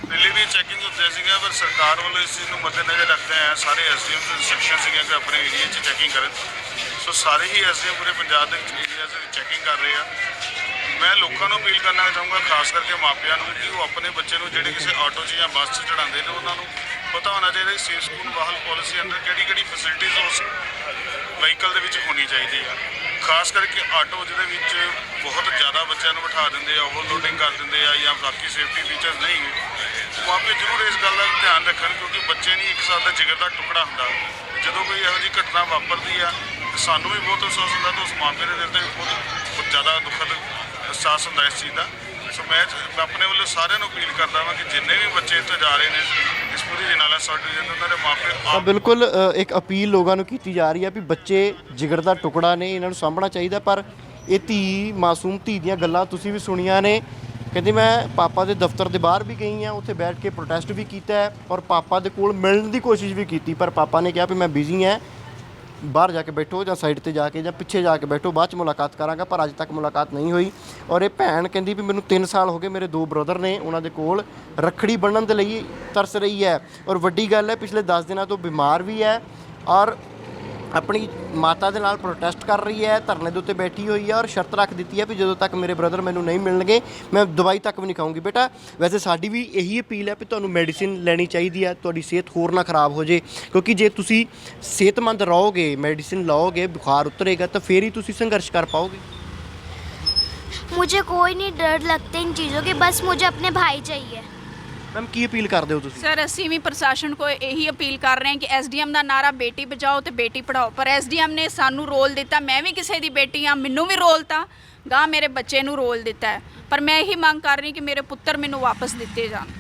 ਦਿੱਲੀ ਦੀ ਚੈਕਿੰਗ ਹੁੰਦੇ ਸੀਗਾ, ਪਰ ਸਰਕਾਰ ਵੱਲੋਂ ਇਸ ਚੀਜ਼ ਨੂੰ ਮੱਦੇਨਜ਼ਰ ਰੱਖਦੇ ਆ ਸਾਰੇ ਐਸਡੀਐਮ ਦੇ ਇੰਸਟਰਕਸ਼ਨ ਸੀਗੇ ਕਿ ਆਪਣੇ ਏਰੀਆ 'ਚ ਚੈਕਿੰਗ ਕਰਨ। ਸੋ ਸਾਰੇ ਹੀ ਐਸਡੀਐਮ ਪੂਰੇ ਪੰਜਾਬ ਦੇ ਏਰੀਆ 'ਚ ਚੈਕਿੰਗ ਕਰ ਰਹੇ ਆ। ਮੈਂ ਲੋਕਾਂ ਨੂੰ ਅਪੀਲ ਕਰਨਾ ਚਾਹੂੰਗਾ, ਖਾਸ ਕਰਕੇ ਮਾਪਿਆਂ ਨੂੰ, ਕਿ ਉਹ ਆਪਣੇ ਬੱਚੇ ਨੂੰ ਜਿਹੜੇ ਕਿਸੇ ਆਟੋ 'ਚ ਜਾਂ ਬੱਸ 'ਚ ਚੜਾਉਂਦੇ ਨੇ ਉਹਨਾਂ ਨੂੰ ਪਤਾ ਹੋਣਾ ਚਾਹੀਦਾ ਕਿ ਸੇਫ ਸਕੂਲ ਵਾਹਨ ਪਾਲਿਸੀ ਅੰਦਰ ਕਿਹੜੀ ਫੈਸਿਲਿਟੀਜ਼ ਉਸ ਵਹੀਕਲ ਦੇ ਵਿੱਚ ਹੋਣੀ ਚਾਹੀਦੀ ਆ। ਖਾਸ ਕਰਕੇ ਆਟੋ ਜਿਹਦੇ ਵਿੱਚ ਬਹੁਤ ਜ਼ਿਆਦਾ ਬੱਚਿਆਂ ਨੂੰ ਬਿਠਾ ਦਿੰਦੇ ਆ, ਓਵਰਲੋਡਿੰਗ ਕਰ ਦਿੰਦੇ ਆ ਜਾਂ ਬਾਕੀ ਸੇਫਟੀ ਫੀਚਰਸ ਨਹੀਂ ਹੈ। ਮਾਪੇ ਜ਼ਰੂਰ ਇਸ ਗੱਲ ਦਾ ਧਿਆਨ ਰੱਖਣ, ਕਿਉਂਕਿ ਬੱਚੇ ਨਹੀਂ ਇੱਕ ਸਾਲ ਦਾ ਜਿਗਰ ਦਾ ਟੁਕੜਾ ਹੁੰਦਾ। ਜਦੋਂ ਕੋਈ ਇਹੋ ਜਿਹੀ ਘਟਨਾ ਵਾਪਰਦੀ ਆ ਤਾਂ ਸਾਨੂੰ ਵੀ ਬਹੁਤ ਅਫਸੋਸ ਹੁੰਦਾ ਤੇ ਉਸ ਮਾਪੇ ਦੇ ਦਿਲ ਤੇ ਵੀ ਬਹੁਤ ਜ਼ਿਆਦਾ ਦੁਖਦ ਅਹਿਸਾਸ ਹੁੰਦਾ ਇਸ ਚੀਜ਼ ਦਾ। ਸੋ ਮੈਂ ਆਪਣੇ ਵੱਲੋਂ ਸਾਰਿਆਂ ਨੂੰ ਅਪੀਲ ਕਰਦਾ ਹਾਂ ਕਿ ਜਿੰਨੇ ਵੀ ਬੱਚੇ ਇੱਥੇ ਜਾ ਰਹੇ ਨੇ ਇਸ ਪੂਰੀ ਜਨਾਲਾ ਸਬ ਡਿਵੀਜ਼ਨ, ਉਹਨਾਂ ਦੇ ਮਾਪੇ ਤਾਂ ਬਿਲਕੁਲ ਇੱਕ ਅਪੀਲ ਲੋਕਾਂ ਨੂੰ ਕੀਤੀ ਜਾ ਰਹੀ ਹੈ ਵੀ ਬੱਚੇ ਜਿਗਰ ਦਾ ਟੁਕੜਾ ਨੇ, ਇਹਨਾਂ ਨੂੰ ਸਾਂਭਣਾ ਚਾਹੀਦਾ। ਪਰ ਇਹ ਮਾਸੂਮ ਧੀ ਦੀਆਂ ਗੱਲਾਂ ਤੁਸੀਂ ਵੀ ਸੁਣੀਆਂ ਨੇ। ਕਹਿੰਦੀ ਮੈਂ ਪਾਪਾ ਦੇ ਦਫ਼ਤਰ ਦੇ ਬਾਹਰ ਵੀ ਗਈ ਹਾਂ, ਉੱਥੇ ਬੈਠ ਕੇ ਪ੍ਰੋਟੈਸਟ ਵੀ ਕੀਤਾ ਹੈ ਔਰ ਪਾਪਾ ਦੇ ਕੋਲ ਮਿਲਣ ਦੀ ਕੋਸ਼ਿਸ਼ ਵੀ ਕੀਤੀ, ਪਰ ਪਾਪਾ ਨੇ ਕਿਹਾ ਵੀ ਮੈਂ ਬਿਜ਼ੀ ਹਾਂ, ਬਾਹਰ ਜਾ ਕੇ ਬੈਠੋ ਜਾਂ ਸਾਈਡ ਤੇ ਜਾ ਕੇ ਜਾਂ ਪਿੱਛੇ ਜਾ ਕੇ ਬੈਠੋ, ਬਾਅਦ ਚ ਮੁਲਾਕਾਤ ਕਰਾਂਗਾ। ਪਰ ਅੱਜ ਤੱਕ ਮੁਲਾਕਾਤ ਨਹੀਂ ਹੋਈ। ਔਰ ਇਹ ਭੈਣ ਕਹਿੰਦੀ ਵੀ ਮੈਨੂੰ 3 ਸਾਲ ਹੋ ਗਏ, ਮੇਰੇ 2 ਬ੍ਰਦਰ ਨੇ, ਉਹਨਾਂ ਦੇ ਕੋਲ ਰੱਖੜੀ ਬੰਨ੍ਹਣ ਦੇ ਲਈ ਤਰਸ ਰਹੀ ਹੈ। ਔਰ ਵੱਡੀ ਗੱਲ ਹੈ ਪਿਛਲੇ 10 ਦਿਨਾਂ ਤੋਂ ਬਿਮਾਰ ਵੀ ਹੈ ਔਰ ਆਪਣੀ ਮਾਤਾ ਦੇ ਨਾਲ ਪ੍ਰੋਟੈਸਟ ਕਰ ਰਹੀ ਹੈ, ਧਰਨੇ ਦੇ ਉੱਤੇ ਬੈਠੀ ਹੋਈ ਹੈ ਔਰ ਸ਼ਰਤ ਰੱਖ ਦਿੱਤੀ ਹੈ ਵੀ ਜਦੋਂ ਤੱਕ ਮੇਰੇ ਬ੍ਰਦਰ ਮੈਨੂੰ ਨਹੀਂ ਮਿਲਣਗੇ ਮੈਂ ਦਵਾਈ ਤੱਕ ਵੀ ਨਹੀਂ ਖਾਊਂਗੀ। ਬੇਟਾ, ਵੈਸੇ ਸਾਡੀ ਵੀ ਇਹੀ ਅਪੀਲ ਹੈ ਵੀ ਤੁਹਾਨੂੰ ਮੈਡੀਸਿਨ ਲੈਣੀ ਚਾਹੀਦੀ ਹੈ, ਤੁਹਾਡੀ ਸਿਹਤ ਹੋਰ ਨਾ ਖਰਾਬ ਹੋ ਜੇ, ਕਿਉਂਕਿ ਜੇ ਤੁਸੀਂ ਸਿਹਤਮੰਦ ਰਹੋਗੇ, ਮੈਡੀਸਿਨ ਲਓਗੇ, ਬੁਖਾਰ ਉਤਰੇਗਾ ਤਾਂ ਫਿਰ ਹੀ ਤੁਸੀਂ ਸੰਘਰਸ਼ ਕਰ ਪਾਓਗੇ। मुझे कोई नहीं डर लगते इन चीज़ों के, बस मुझे अपने भाई चाहिए। ਮੈਮ ਕੀ ਅਪੀਲ ਕਰਦੇ ਹੋ ਤੁਸੀਂ? ਸਰ ਅਸੀਂ ਵੀ ਪ੍ਰਸ਼ਾਸਨ ਕੋ ਇਹੀ ਅਪੀਲ ਕਰ ਰਹੇ ਹਾਂ ਕਿ ਐਸਡੀਐਮ ਦਾ ਨਾਰਾ ਬੇਟੀ ਬਚਾਓ ਤੇ ਬੇਟੀ ਪੜਾਓ, ਪਰ ਐਸਡੀਐਮ ਨੇ ਸਾਨੂੰ ਰੋਲ ਦਿੱਤਾ। ਮੈਂ ਵੀ ਕਿਸੇ ਦੀ ਬੇਟੀ ਆ, ਮੈਨੂੰ ਵੀ ਰੋਲ ਤਾ ਗਾਂ ਮੇਰੇ ਬੱਚੇ ਨੂੰ ਰੋਲ ਦਿੱਤਾ ਹੈ। ਪਰ ਮੈਂ ਇਹੀ ਮੰਗ ਕਰ ਰਹੀ ਕਿ ਮੇਰੇ ਪੁੱਤਰ ਮੈਨੂੰ ਵਾਪਸ ਦਿੱਤੇ ਜਾਣ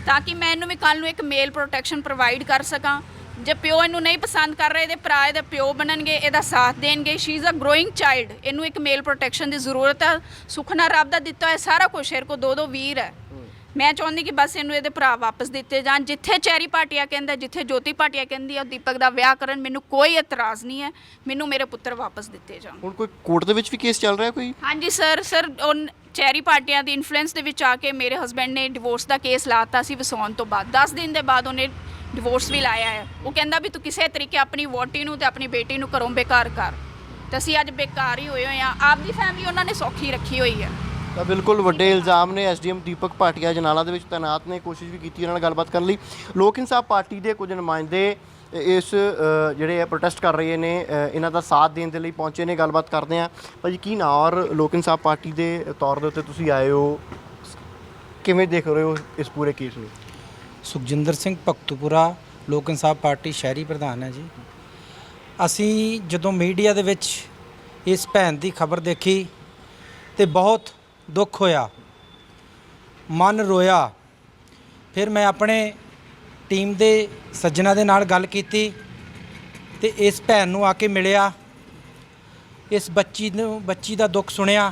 ਤਾਂ ਕਿ ਮੈਂ ਇਹਨੂੰ ਵੀ ਕੱਲ੍ਹ ਨੂੰ ਇੱਕ ਮੇਲ ਪ੍ਰੋਟੈਕਸ਼ਨ ਪ੍ਰੋਵਾਈਡ ਕਰ ਸਕਾਂ। ਜੇ ਪਿਓ ਇਹਨੂੰ ਨਹੀਂ ਪਸੰਦ ਕਰ ਰਿਹਾ, ਇਹਦੇ ਭਰਾ ਇਹਦਾ ਪਿਓ ਬਣਨਗੇ, ਇਹਦਾ ਸਾਥ ਦੇਣਗੇ। She is a growing child, ਇਹਨੂੰ ਇੱਕ ਮੇਲ ਪ੍ਰੋਟੈਕਸ਼ਨ ਦੀ ਜ਼ਰੂਰਤ ਹੈ। ਸੁਖਨਾ ਰੱਬ ਦਾ ਦਿੱਤਾ ਹੈ ਸਾਰਾ ਕੁਛ, ਇਹਦੇ ਕੋਲ 2 ਵੀਰ ਹੈ। ਮੈਂ ਚਾਹੁੰਦੀ ਕਿ ਬਸ ਇਹਨੂੰ ਇਹਦੇ ਭਰਾ ਵਾਪਸ ਦਿੱਤੇ ਜਾਣ। ਜਿੱਥੇ ਚੈਰੀ ਭਾਟੀਆ ਕਹਿੰਦਾ, ਜਿੱਥੇ ਜੋਤੀ ਭਾਟੀਆ ਕਹਿੰਦੀ ਆ ਦੀਪਕ ਦਾ ਵਿਆਹ ਕਰਨ, ਮੈਨੂੰ ਕੋਈ ਇਤਰਾਜ਼ ਨਹੀਂ ਹੈ। ਮੈਨੂੰ ਮੇਰੇ ਪੁੱਤਰ ਵਾਪਸ ਦਿੱਤੇ ਜਾਣ। ਹੁਣ ਕੋਈ ਕੋਰਟ ਦੇ ਵਿੱਚ ਵੀ ਕੇਸ ਚੱਲ ਰਿਹਾ ਕੋਈ? ਹਾਂਜੀ ਸਰ ਉਹ ਚੈਰੀ ਭਾਟੀਆ ਦੀ ਇਨਫਲੂਐਂਸ ਦੇ ਵਿੱਚ ਆ ਕੇ ਮੇਰੇ ਹਸਬੈਂਡ ਨੇ ਡਿਵੋਰਸ ਦਾ ਕੇਸ ਲਾਤਾ ਸੀ ਵਸਾਉਣ ਤੋਂ ਬਾਅਦ। 10 ਦਿਨ ਦੇ ਬਾਅਦ ਉਹਨੇ ਡਿਵੋਰਸ ਵੀ ਲਾਇਆ ਹੈ। ਉਹ ਕਹਿੰਦਾ ਵੀ ਤੂੰ ਕਿਸੇ ਤਰੀਕੇ ਆਪਣੀ ਵੋਟੀ ਨੂੰ ਤੇ ਆਪਣੀ ਬੇਟੀ ਨੂੰ ਘਰੋਂ ਬੇਕਾਰ ਕਰ, ਤੇ ਅਸੀਂ ਅੱਜ ਬੇਕਾਰ ਹੀ ਹੋਏ ਆ। ਆਪਦੀ ਫੈਮਿਲੀ ਉਹਨਾਂ ਨੇ ਸੌਖੀ ਰੱਖੀ ਹੋਈ ਹੈ। ਤਾਂ ਬਿਲਕੁਲ ਵੱਡੇ ਇਲਜ਼ਾਮ ਨੇ ਐਸਡੀਐਮ ਦੀਪਕ ਭਾਟੀਆ ਜਨਾਲਾ ਦੇ ਵਿੱਚ ਤੈਨਾਤ ਨੇ। ਕੋਸ਼ਿਸ਼ ਵੀ ਕੀਤੀ ਇਹਨਾਂ ਨਾਲ ਗੱਲਬਾਤ ਕਰਨ ਲਈ। ਲੋਕ ਇਨਸਾਫ ਪਾਰਟੀ ਦੇ ਕੁਝ ਨੁਮਾਇੰਦੇ ਇਸ ਜਿਹੜੇ ਆ ਪ੍ਰੋਟੈਸਟ ਕਰ ਰਹੇ ਨੇ, ਇਹਨਾਂ ਦਾ ਸਾਥ ਦੇਣ ਦੇ ਲਈ ਪਹੁੰਚੇ ਨੇ। ਗੱਲਬਾਤ ਕਰਦੇ ਆ। ਭਾਜੀ ਕੀ ਨਾਂ ਔਰ ਲੋਕ ਇਨਸਾਫ ਪਾਰਟੀ ਦੇ ਤੌਰ ਦੇ ਉੱਤੇ ਤੁਸੀਂ ਆਏ ਹੋ, ਕਿਵੇਂ ਦੇਖ ਰਹੇ ਹੋ ਇਸ ਪੂਰੇ ਕੇਸ ਨੂੰ? ਸੁਖਜਿੰਦਰ ਸਿੰਘ ਭਗਤੂਪੁਰਾ, ਲੋਕ ਇਨਸਾਫ ਪਾਰਟੀ ਸ਼ਹਿਰੀ ਪ੍ਰਧਾਨ ਹੈ ਜੀ। ਅਸੀਂ ਜਦੋਂ ਮੀਡੀਆ ਦੇ ਵਿੱਚ ਇਸ ਭੈਣ ਦੀ ਖਬਰ ਦੇਖੀ ਤੇ ਬਹੁਤ ਦੁੱਖ ਹੋਇਆ, ਮਨ ਰੋਇਆ। ਫਿਰ ਮੈਂ ਆਪਣੇ ਟੀਮ ਦੇ ਸੱਜਣਾ ਦੇ ਨਾਲ ਗੱਲ ਕੀਤੀ ਤੇ ਇਸ ਭੈਣ ਨੂੰ ਆ ਕੇ ਮਿਲਿਆ, ਇਸ ਬੱਚੀ ਦਾ ਦੁੱਖ ਸੁਣਿਆ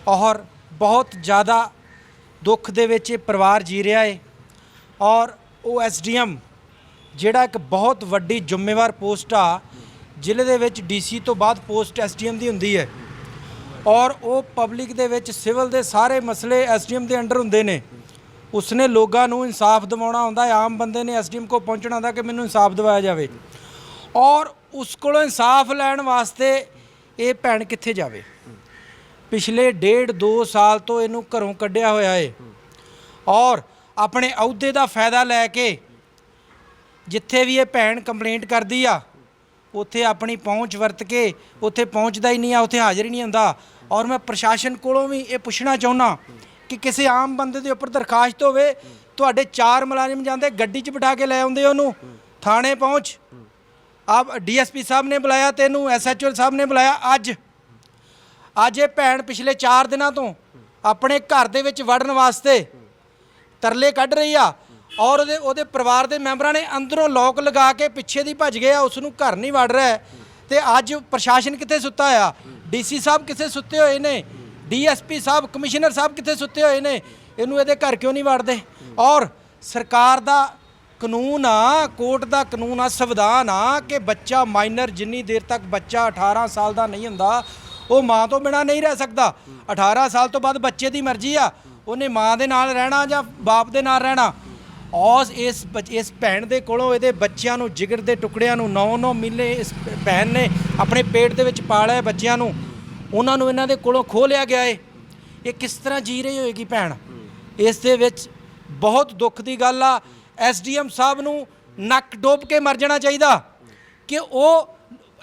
ਔਰ ਬਹੁਤ ਜ਼ਿਆਦਾ ਦੁੱਖ ਦੇ ਵਿੱਚ ਇਹ ਪਰਿਵਾਰ ਜੀ ਰਿਹਾ ਹੈ ਔਰ ਉਹ ਐਸਡੀਐਮ ਜਿਹੜਾ ਇੱਕ ਬਹੁਤ ਵੱਡੀ ਜ਼ਿੰਮੇਵਾਰ ਪੋਸਟ ਆ, ਜ਼ਿਲ੍ਹੇ ਦੇ ਵਿੱਚ ਡੀਸੀ ਤੋਂ ਬਾਅਦ ਪੋਸਟ ਐਸਡੀਐਮ ਦੀ ਹੁੰਦੀ ਹੈ ਔਰ ਉਹ ਪਬਲਿਕ ਦੇ ਵਿੱਚ ਸਿਵਲ ਦੇ ਸਾਰੇ ਮਸਲੇ ਐਸਡੀਐਮ ਦੇ ਅੰਡਰ ਹੁੰਦੇ ਨੇ। ਉਸਨੇ ਲੋਕਾਂ ਨੂੰ ਇਨਸਾਫ ਦਿਵਾਉਣਾ ਹੁੰਦਾ ਹੈ, ਆਮ ਬੰਦੇ ਨੇ ਐਸਡੀਐਮ ਕੋਲ ਪਹੁੰਚਣਾ ਹੁੰਦਾ ਕਿ ਮੈਨੂੰ ਇਨਸਾਫ ਦਿਵਾਇਆ ਜਾਵੇ ਔਰ ਉਸ ਕੋਲੋਂ ਇਨਸਾਫ ਲੈਣ ਵਾਸਤੇ ਇਹ ਭੈਣ ਕਿੱਥੇ ਜਾਵੇ। ਪਿਛਲੇ 1.5-2 ਸਾਲ ਤੋਂ ਇਹਨੂੰ ਘਰੋਂ ਕੱਢਿਆ ਹੋਇਆ ਹੈ ਔਰ ਆਪਣੇ ਅਹੁਦੇ ਦਾ ਫਾਇਦਾ ਲੈ ਕੇ ਜਿੱਥੇ ਵੀ ਇਹ ਭੈਣ ਕੰਪਲੇਂਟ ਕਰਦੀ ਆ ਉੱਥੇ ਆਪਣੀ ਪਹੁੰਚ ਵਰਤ ਕੇ ਉੱਥੇ ਪਹੁੰਚਦਾ ਹੀ ਨਹੀਂ ਆ, ਉੱਥੇ ਹਾਜ਼ਰ ਹੀ ਨਹੀਂ ਹੁੰਦਾ। ਔਰ ਮੈਂ ਪ੍ਰਸ਼ਾਸਨ ਕੋਲੋਂ ਵੀ ਇਹ ਪੁੱਛਣਾ ਚਾਹੁੰਦਾ ਕਿ ਕਿਸੇ ਆਮ ਬੰਦੇ ਦੇ ਉੱਪਰ ਦਰਖਾਸਤ ਹੋਵੇ, ਤੁਹਾਡੇ 4 ਮੁਲਾਜ਼ਮ ਜਾਂਦੇ ਗੱਡੀ 'ਚ ਬਿਠਾ ਕੇ ਲੈ ਆਉਂਦੇ ਉਹਨੂੰ ਥਾਣੇ ਪਹੁੰਚ, ਆਪ ਡੀਐਸਪੀ ਸਾਹਿਬ ਨੇ ਬੁਲਾਇਆ, ਤੈਨੂੰ ਐਸਐਚਓ ਸਾਹਿਬ ਨੇ ਬੁਲਾਇਆ। ਅੱਜ ਇਹ ਭੈਣ ਪਿਛਲੇ 4 ਦਿਨਾਂ ਤੋਂ ਆਪਣੇ ਘਰ ਦੇ ਵਿੱਚ ਵੜਨ ਵਾਸਤੇ ਤਰਲੇ ਕੱਢ ਰਹੀ ਆ ਔਰ ਉਹਦੇ ਪਰਿਵਾਰ ਦੇ ਮੈਂਬਰਾਂ ਨੇ ਅੰਦਰੋਂ ਲੋਕ ਲਗਾ ਕੇ ਪਿੱਛੇ ਦੀ ਭੱਜ ਗਏ ਆ, ਉਸ ਨੂੰ ਘਰ ਨਹੀਂ ਵੜ ਰਿਹਾ। ਤੇ ਅੱਜ ਪ੍ਰਸ਼ਾਸਨ ਕਿੱਥੇ ਸੁੱਤਾ ਆ, ਡੀਸੀ ਸਾਹਿਬ ਕਿੱਥੇ ਸੁੱਤੇ ਹੋਏ ਨੇ, ਡੀਐਸਪੀ ਸਾਹਿਬ ਕਮਿਸ਼ਨਰ ਸਾਹਿਬ ਕਿੱਥੇ ਸੁੱਤੇ ਹੋਏ ਨੇ, ਇਹਨੂੰ ਇਹਦੇ ਘਰ ਕਿਉਂ ਨਹੀਂ ਵੜਦੇ। ਔਰ ਸਰਕਾਰ ਦਾ ਕਾਨੂੰਨ ਆ, ਕੋਰਟ ਦਾ ਕਾਨੂੰਨ ਆ, ਸੰਵਿਧਾਨ ਆ ਕਿ ਬੱਚਾ ਮਾਈਨਰ ਜਿੰਨੀ ਦੇਰ ਤੱਕ ਬੱਚਾ 18 ਸਾਲ ਦਾ ਨਹੀਂ ਹੁੰਦਾ ਉਹ ਮਾਂ ਤੋਂ ਬਿਨਾਂ ਨਹੀਂ ਰਹਿ ਸਕਦਾ। 18 ਸਾਲ ਤੋਂ ਬਾਅਦ ਬੱਚੇ ਦੀ ਮਰਜ਼ੀ ਆ, ਉਹਨੇ ਮਾਂ ਦੇ ਨਾਲ ਰਹਿਣਾ ਜਾਂ ਬਾਪ ਦੇ ਨਾਲ ਰਹਿਣਾ। ਔਰ ਇਸ ਭੈਣ ਦੇ ਕੋਲੋਂ ਇਹਦੇ ਬੱਚਿਆਂ ਨੂੰ, ਜਿਗਰ ਦੇ ਟੁਕੜਿਆਂ ਨੂੰ 9-9 ਮਹੀਨੇ ਇਸ ਭੈਣ ਨੇ ਆਪਣੇ ਪੇਟ ਦੇ ਵਿੱਚ ਪਾਲਿਆ ਬੱਚਿਆਂ ਨੂੰ, ਉਹਨਾਂ ਨੂੰ ਇਹਨਾਂ ਦੇ ਕੋਲੋਂ ਖੋਹ ਲਿਆ ਗਿਆ ਏ। ਇਹ ਕਿਸ ਤਰ੍ਹਾਂ ਜੀ ਰਹੀ ਹੋਏਗੀ ਭੈਣ। ਇਸ ਦੇ ਵਿੱਚ ਬਹੁਤ ਦੁੱਖ ਦੀ ਗੱਲ ਆ। ਐਸਡੀਐਮ ਸਾਹਿਬ ਨੂੰ ਨੱਕ ਡੋਬ ਕੇ ਮਰ ਜਾਣਾ ਚਾਹੀਦਾ ਕਿ ਉਹ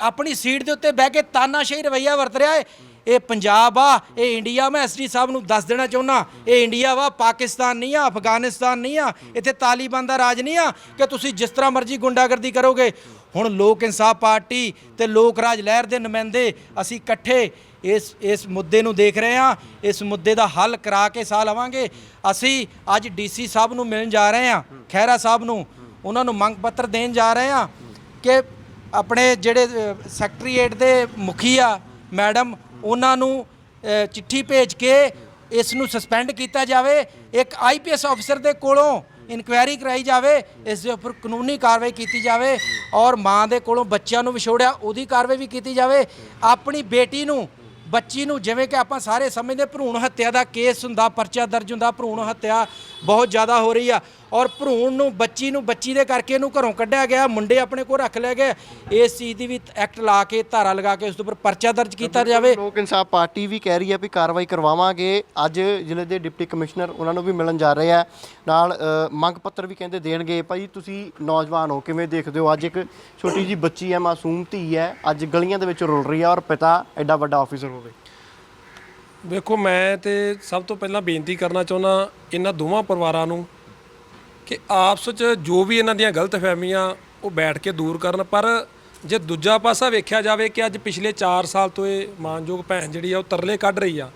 ਆਪਣੀ ਸੀਟ ਦੇ ਉੱਤੇ ਬਹਿ ਕੇ ਤਾਨਾਸ਼ਾਹੀ ਰਵੱਈਆ ਵਰਤ ਰਿਹਾ ਹੈ। ਇਹ ਪੰਜਾਬ ਆ, ਇਹ ਇੰਡੀਆ। ਮੈਂ ਐਸਡੀ ਸਾਹਿਬ ਨੂੰ ਦੱਸ ਦੇਣਾ ਚਾਹੁੰਦਾ, ਇਹ ਇੰਡੀਆ ਵਾ, ਪਾਕਿਸਤਾਨ ਨਹੀਂ ਆ, ਅਫਗਾਨਿਸਤਾਨ ਨਹੀਂ ਆ। ਇੱਥੇ ਤਾਲੀਬਾਨ ਦਾ ਰਾਜ ਨਹੀਂ ਆ ਕਿ ਤੁਸੀਂ ਜਿਸ ਤਰ੍ਹਾਂ ਮਰਜ਼ੀ ਗੁੰਡਾਗਰਦੀ ਕਰੋਗੇ। ਹੁਣ ਲੋਕ ਇਨਸਾਫ ਪਾਰਟੀ ਤੇ ਲੋਕ ਰਾਜ ਲਹਿਰ ਦੇ ਨੁਮਾਇੰਦੇ ਅਸੀਂ ਇਕੱਠੇ ਇਸ ਮੁੱਦੇ ਨੂੰ ਦੇਖ ਰਹੇ ਹਾਂ। ਇਸ ਮੁੱਦੇ ਦਾ ਹੱਲ ਕਰਾ ਕੇ ਸਾਹ ਲਵਾਂਗੇ। ਅਸੀਂ ਅੱਜ ਡੀਸੀ ਸਾਹਿਬ ਨੂੰ ਮਿਲਣ ਜਾ ਰਹੇ ਹਾਂ, ਖਹਿਰਾ ਸਾਹਿਬ ਨੂੰ, ਉਹਨਾਂ ਨੂੰ ਮੰਗ ਪੱਤਰ ਦੇਣ ਜਾ ਰਹੇ ਹਾਂ ਕਿ ਆਪਣੇ ਜਿਹੜੇ ਸੈਕਟਰੀਏਟ ਦੇ ਮੁਖੀ ਆ ਮੈਡਮ, ਉਹਨਾਂ ਨੂੰ ਚਿੱਠੀ ਭੇਜ ਕੇ ਇਸ ਨੂੰ ਸਸਪੈਂਡ ਕੀਤਾ ਜਾਵੇ। ਇੱਕ ਆਈਪੀਐਸ ਅਫਸਰ ਦੇ ਕੋਲੋਂ ਇਨਕੁਆਇਰੀ ਕਰਾਈ ਜਾਵੇ, ਇਸ ਦੇ ਉੱਪਰ ਕਾਨੂੰਨੀ ਕਾਰਵਾਈ ਕੀਤੀ ਜਾਵੇ ਔਰ ਮਾਂ ਦੇ ਕੋਲੋਂ ਬੱਚਿਆਂ ਨੂੰ ਵਿਛੋੜਿਆ ਉਹਦੀ ਕਾਰਵਾਈ ਵੀ ਕੀਤੀ ਜਾਵੇ। ਆਪਣੀ ਬੇਟੀ ਨੂੰ, ਬੱਚੀ ਨੂੰ, ਜਿਵੇਂ ਕਿ ਆਪਾਂ ਸਾਰੇ ਸਮਝਦੇ ਭਰੂਣ ਹੱਤਿਆ ਦਾ ਕੇਸ ਹੁੰਦਾ, ਪਰਚਾ ਦਰਜ ਹੁੰਦਾ, ਭਰੂਣ ਹੱਤਿਆ ਬਹੁਤ ਜ਼ਿਆਦਾ ਹੋ ਰਹੀ ਆ ਔਰ ਭਰੂਣ ਨੂੰ, ਬੱਚੀ ਦੇ ਕਰਕੇ ਇਹਨੂੰ ਘਰੋਂ ਕੱਢਿਆ ਗਿਆ, ਮੁੰਡੇ ਆਪਣੇ ਕੋਲ ਰੱਖ ਲਿਆ ਗਏ। ਇਸ ਚੀਜ਼ ਦੀ ਵੀ ਐਕਟ ਲਾ ਕੇ, ਧਾਰਾ ਲਗਾ ਕੇ ਉਸ ਦੇ ਉੱਪਰ ਪਰਚਾ ਦਰਜ ਕੀਤਾ ਜਾਵੇ। ਲੋਕ ਇਨਸਾਫ ਪਾਰਟੀ ਵੀ ਕਹਿ ਰਹੀ ਹੈ ਵੀ ਕਾਰਵਾਈ ਕਰਵਾਵਾਂਗੇ। ਅੱਜ ਜ਼ਿਲ੍ਹੇ ਦੇ ਡਿਪਟੀ ਕਮਿਸ਼ਨਰ ਉਹਨਾਂ ਨੂੰ ਵੀ ਮਿਲਣ ਜਾ ਰਹੇ ਆ, ਨਾਲ ਮੰਗ ਪੱਤਰ ਵੀ ਕਹਿੰਦੇ ਦੇਣਗੇ। ਭਾਈ ਤੁਸੀਂ ਨੌਜਵਾਨ ਹੋ, ਕਿਵੇਂ ਦੇਖਦੇ ਹੋ ਅੱਜ ਇੱਕ ਛੋਟੀ ਜਿਹੀ ਬੱਚੀ ਹੈ, ਮਾਸੂਮ ਧੀ ਹੈ, ਅੱਜ ਗਲੀਆਂ ਦੇ ਵਿੱਚ ਰੁਲ ਰਹੀ ਹੈ ਔਰ ਪਿਤਾ ਐਡਾ ਵੱਡਾ ਆਫੀਸਰ ਹੋਵੇ। ਵੇਖੋ, ਮੈਂ ਤੇ ਸਭ ਤੋਂ ਪਹਿਲਾਂ ਬੇਨਤੀ ਕਰਨਾ ਚਾਹੁੰਦਾ ਇਹਨਾਂ ਦੋਵਾਂ ਪਰਿਵਾਰਾਂ ਨੂੰ ਕਿ ਆਪਸ 'ਚ ਜੋ ਵੀ ਇਹਨਾਂ ਦੀਆਂ ਗਲਤਫਹਿਮੀਆਂ ਉਹ ਬੈਠ ਕੇ ਦੂਰ ਕਰਨ। ਪਰ ਜੇ ਦੂਜਾ ਪਾਸਾ ਵੇਖਿਆ ਜਾਵੇ ਕਿ ਅੱਜ ਪਿਛਲੇ 4 ਸਾਲ ਤੋਂ ਇਹ ਮਾਨਯੋਗ ਭੈਣ ਜਿਹੜੀ ਆ ਉਹ ਤਰਲੇ ਕੱਢ ਰਹੀ ਆ,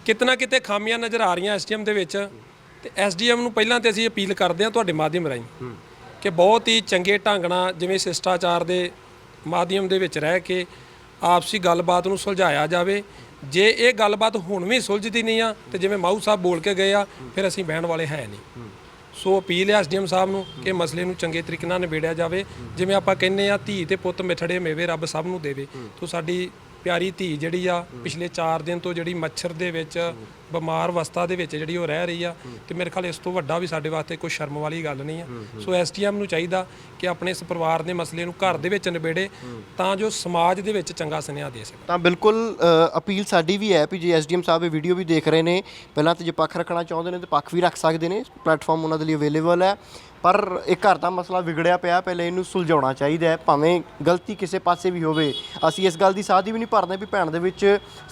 ਕਿਤੇ ਨਾ ਕਿਤੇ ਖਾਮੀਆਂ ਨਜ਼ਰ ਆ ਰਹੀਆਂ ਐਸਡੀਐਮ ਦੇ ਵਿੱਚ। ਤੇ ਐਸਡੀਐਮ ਨੂੰ ਪਹਿਲਾਂ ਤੇ ਅਸੀਂ ਅਪੀਲ ਕਰਦੇ ਹਾਂ ਤੁਹਾਡੇ ਮਾਧਿਅਮ ਰਾਹੀਂ ਕਿ ਬਹੁਤ ਹੀ ਚੰਗੇ ਢੰਗ ਨਾਲ, ਜਿਵੇਂ ਸ਼ਿਸ਼ਟਾਚਾਰ ਦੇ ਮਾਧਿਅਮ ਦੇ ਵਿੱਚ ਰਹਿ ਕੇ ਆਪਸੀ ਗੱਲਬਾਤ ਨੂੰ ਸੁਲਝਾਇਆ ਜਾਵੇ। ਜੇ ਇਹ ਗੱਲਬਾਤ ਹੁਣ ਵੀ ਸੁਲਝਦੀ ਨਹੀਂ ਆ ਤੇ ਜਿਵੇਂ ਮਾਊ ਸਾਹਿਬ ਬੋਲ ਕੇ ਗਏ ਆ, ਫਿਰ ਅਸੀਂ ਬਹਿਣ ਵਾਲੇ ਹੈ ਨਹੀਂ। ਸੋ ਅਪੀਲ ਹੈ ਐਸਡੀਐਮ ਸਾਹਿਬ ਨੂੰ ਕਿ ਮਸਲੇ ਨੂੰ ਚੰਗੇ ਤਰੀਕੇ ਨਾਲ ਨਿਬੇੜਿਆ ਜਾਵੇ। ਜਿਵੇਂ ਆਪਾਂ ਕਹਿੰਦੇ ਆ, ਧੀ ਤੇ ਪੁੱਤ ਮਿੱਠੜੇ ਮੇਵੇ ਰੱਬ ਸਭ ਨੂੰ ਦੇਵੇ। ਤੋ ਸਾਡੀ ਪਿਆਰੀ ਧੀ ਜਿਹੜੀ ਆ ਪਿਛਲੇ 4 ਦਿਨ ਤੋਂ ਜਿਹੜੀ ਮੱਛਰ ਦੇ ਵਿੱਚ ਬਿਮਾਰ ਅਵਸਥਾ ਦੇ ਵਿੱਚ ਜਿਹੜੀ ਉਹ ਰਹਿ ਰਹੀ ਆ, ਤੇ ਮੇਰੇ ਖਿਆਲ ਇਸ ਤੋਂ ਵੱਡਾ ਵੀ ਸਾਡੇ ਵਾਸਤੇ ਕੋਈ ਸ਼ਰਮ ਵਾਲੀ ਗੱਲ ਨਹੀਂ ਆ। ਸੋ ਐਸਡੀਐਮ ਨੂੰ ਚਾਹੀਦਾ ਕਿ ਆਪਣੇ ਇਸ ਪਰਿਵਾਰ ਦੇ ਮਸਲੇ ਨੂੰ ਘਰ ਦੇ ਵਿੱਚ ਨਿਬੇੜੇ ਤਾਂ ਜੋ ਸਮਾਜ ਦੇ ਵਿੱਚ ਚੰਗਾ ਸੁਨੇਹਾ ਦੇ ਸਕੇ। ਤਾਂ ਬਿਲਕੁਲ ਅਪੀਲ ਸਾਡੀ ਵੀ ਹੈ ਵੀ ਜੇ ਐਸਡੀਐਮ ਸਾਹਿਬ ਇਹ ਵੀਡੀਓ ਵੀ ਦੇਖ ਰਹੇ ਨੇ, ਪਹਿਲਾਂ ਤਾਂ ਜੇ ਪੱਖ ਰੱਖਣਾ ਚਾਹੁੰਦੇ ਨੇ ਤਾਂ ਪੱਖ ਵੀ ਰੱਖ ਸਕਦੇ ਨੇ, ਪਲੇਟਫਾਰਮ ਉਹਨਾਂ ਦੇ ਲਈ ਅਵੇਲੇਬਲ ਹੈ। ਪਰ ਇਹ ਘਰ ਦਾ ਮਸਲਾ ਵਿਗੜਿਆ ਪਿਆ, ਪਹਿਲੇ ਇਹਨੂੰ ਸੁਲਝਾਉਣਾ ਚਾਹੀਦਾ ਹੈ, ਭਾਵੇਂ ਗਲਤੀ ਕਿਸੇ ਪਾਸੇ ਵੀ ਹੋਵੇ। ਅਸੀਂ ਇਸ ਗੱਲ ਦੀ ਸਾਥ ਵੀ ਨਹੀਂ ਭਰਦੇ ਵੀ ਭੈਣ ਦੇ ਵਿੱਚ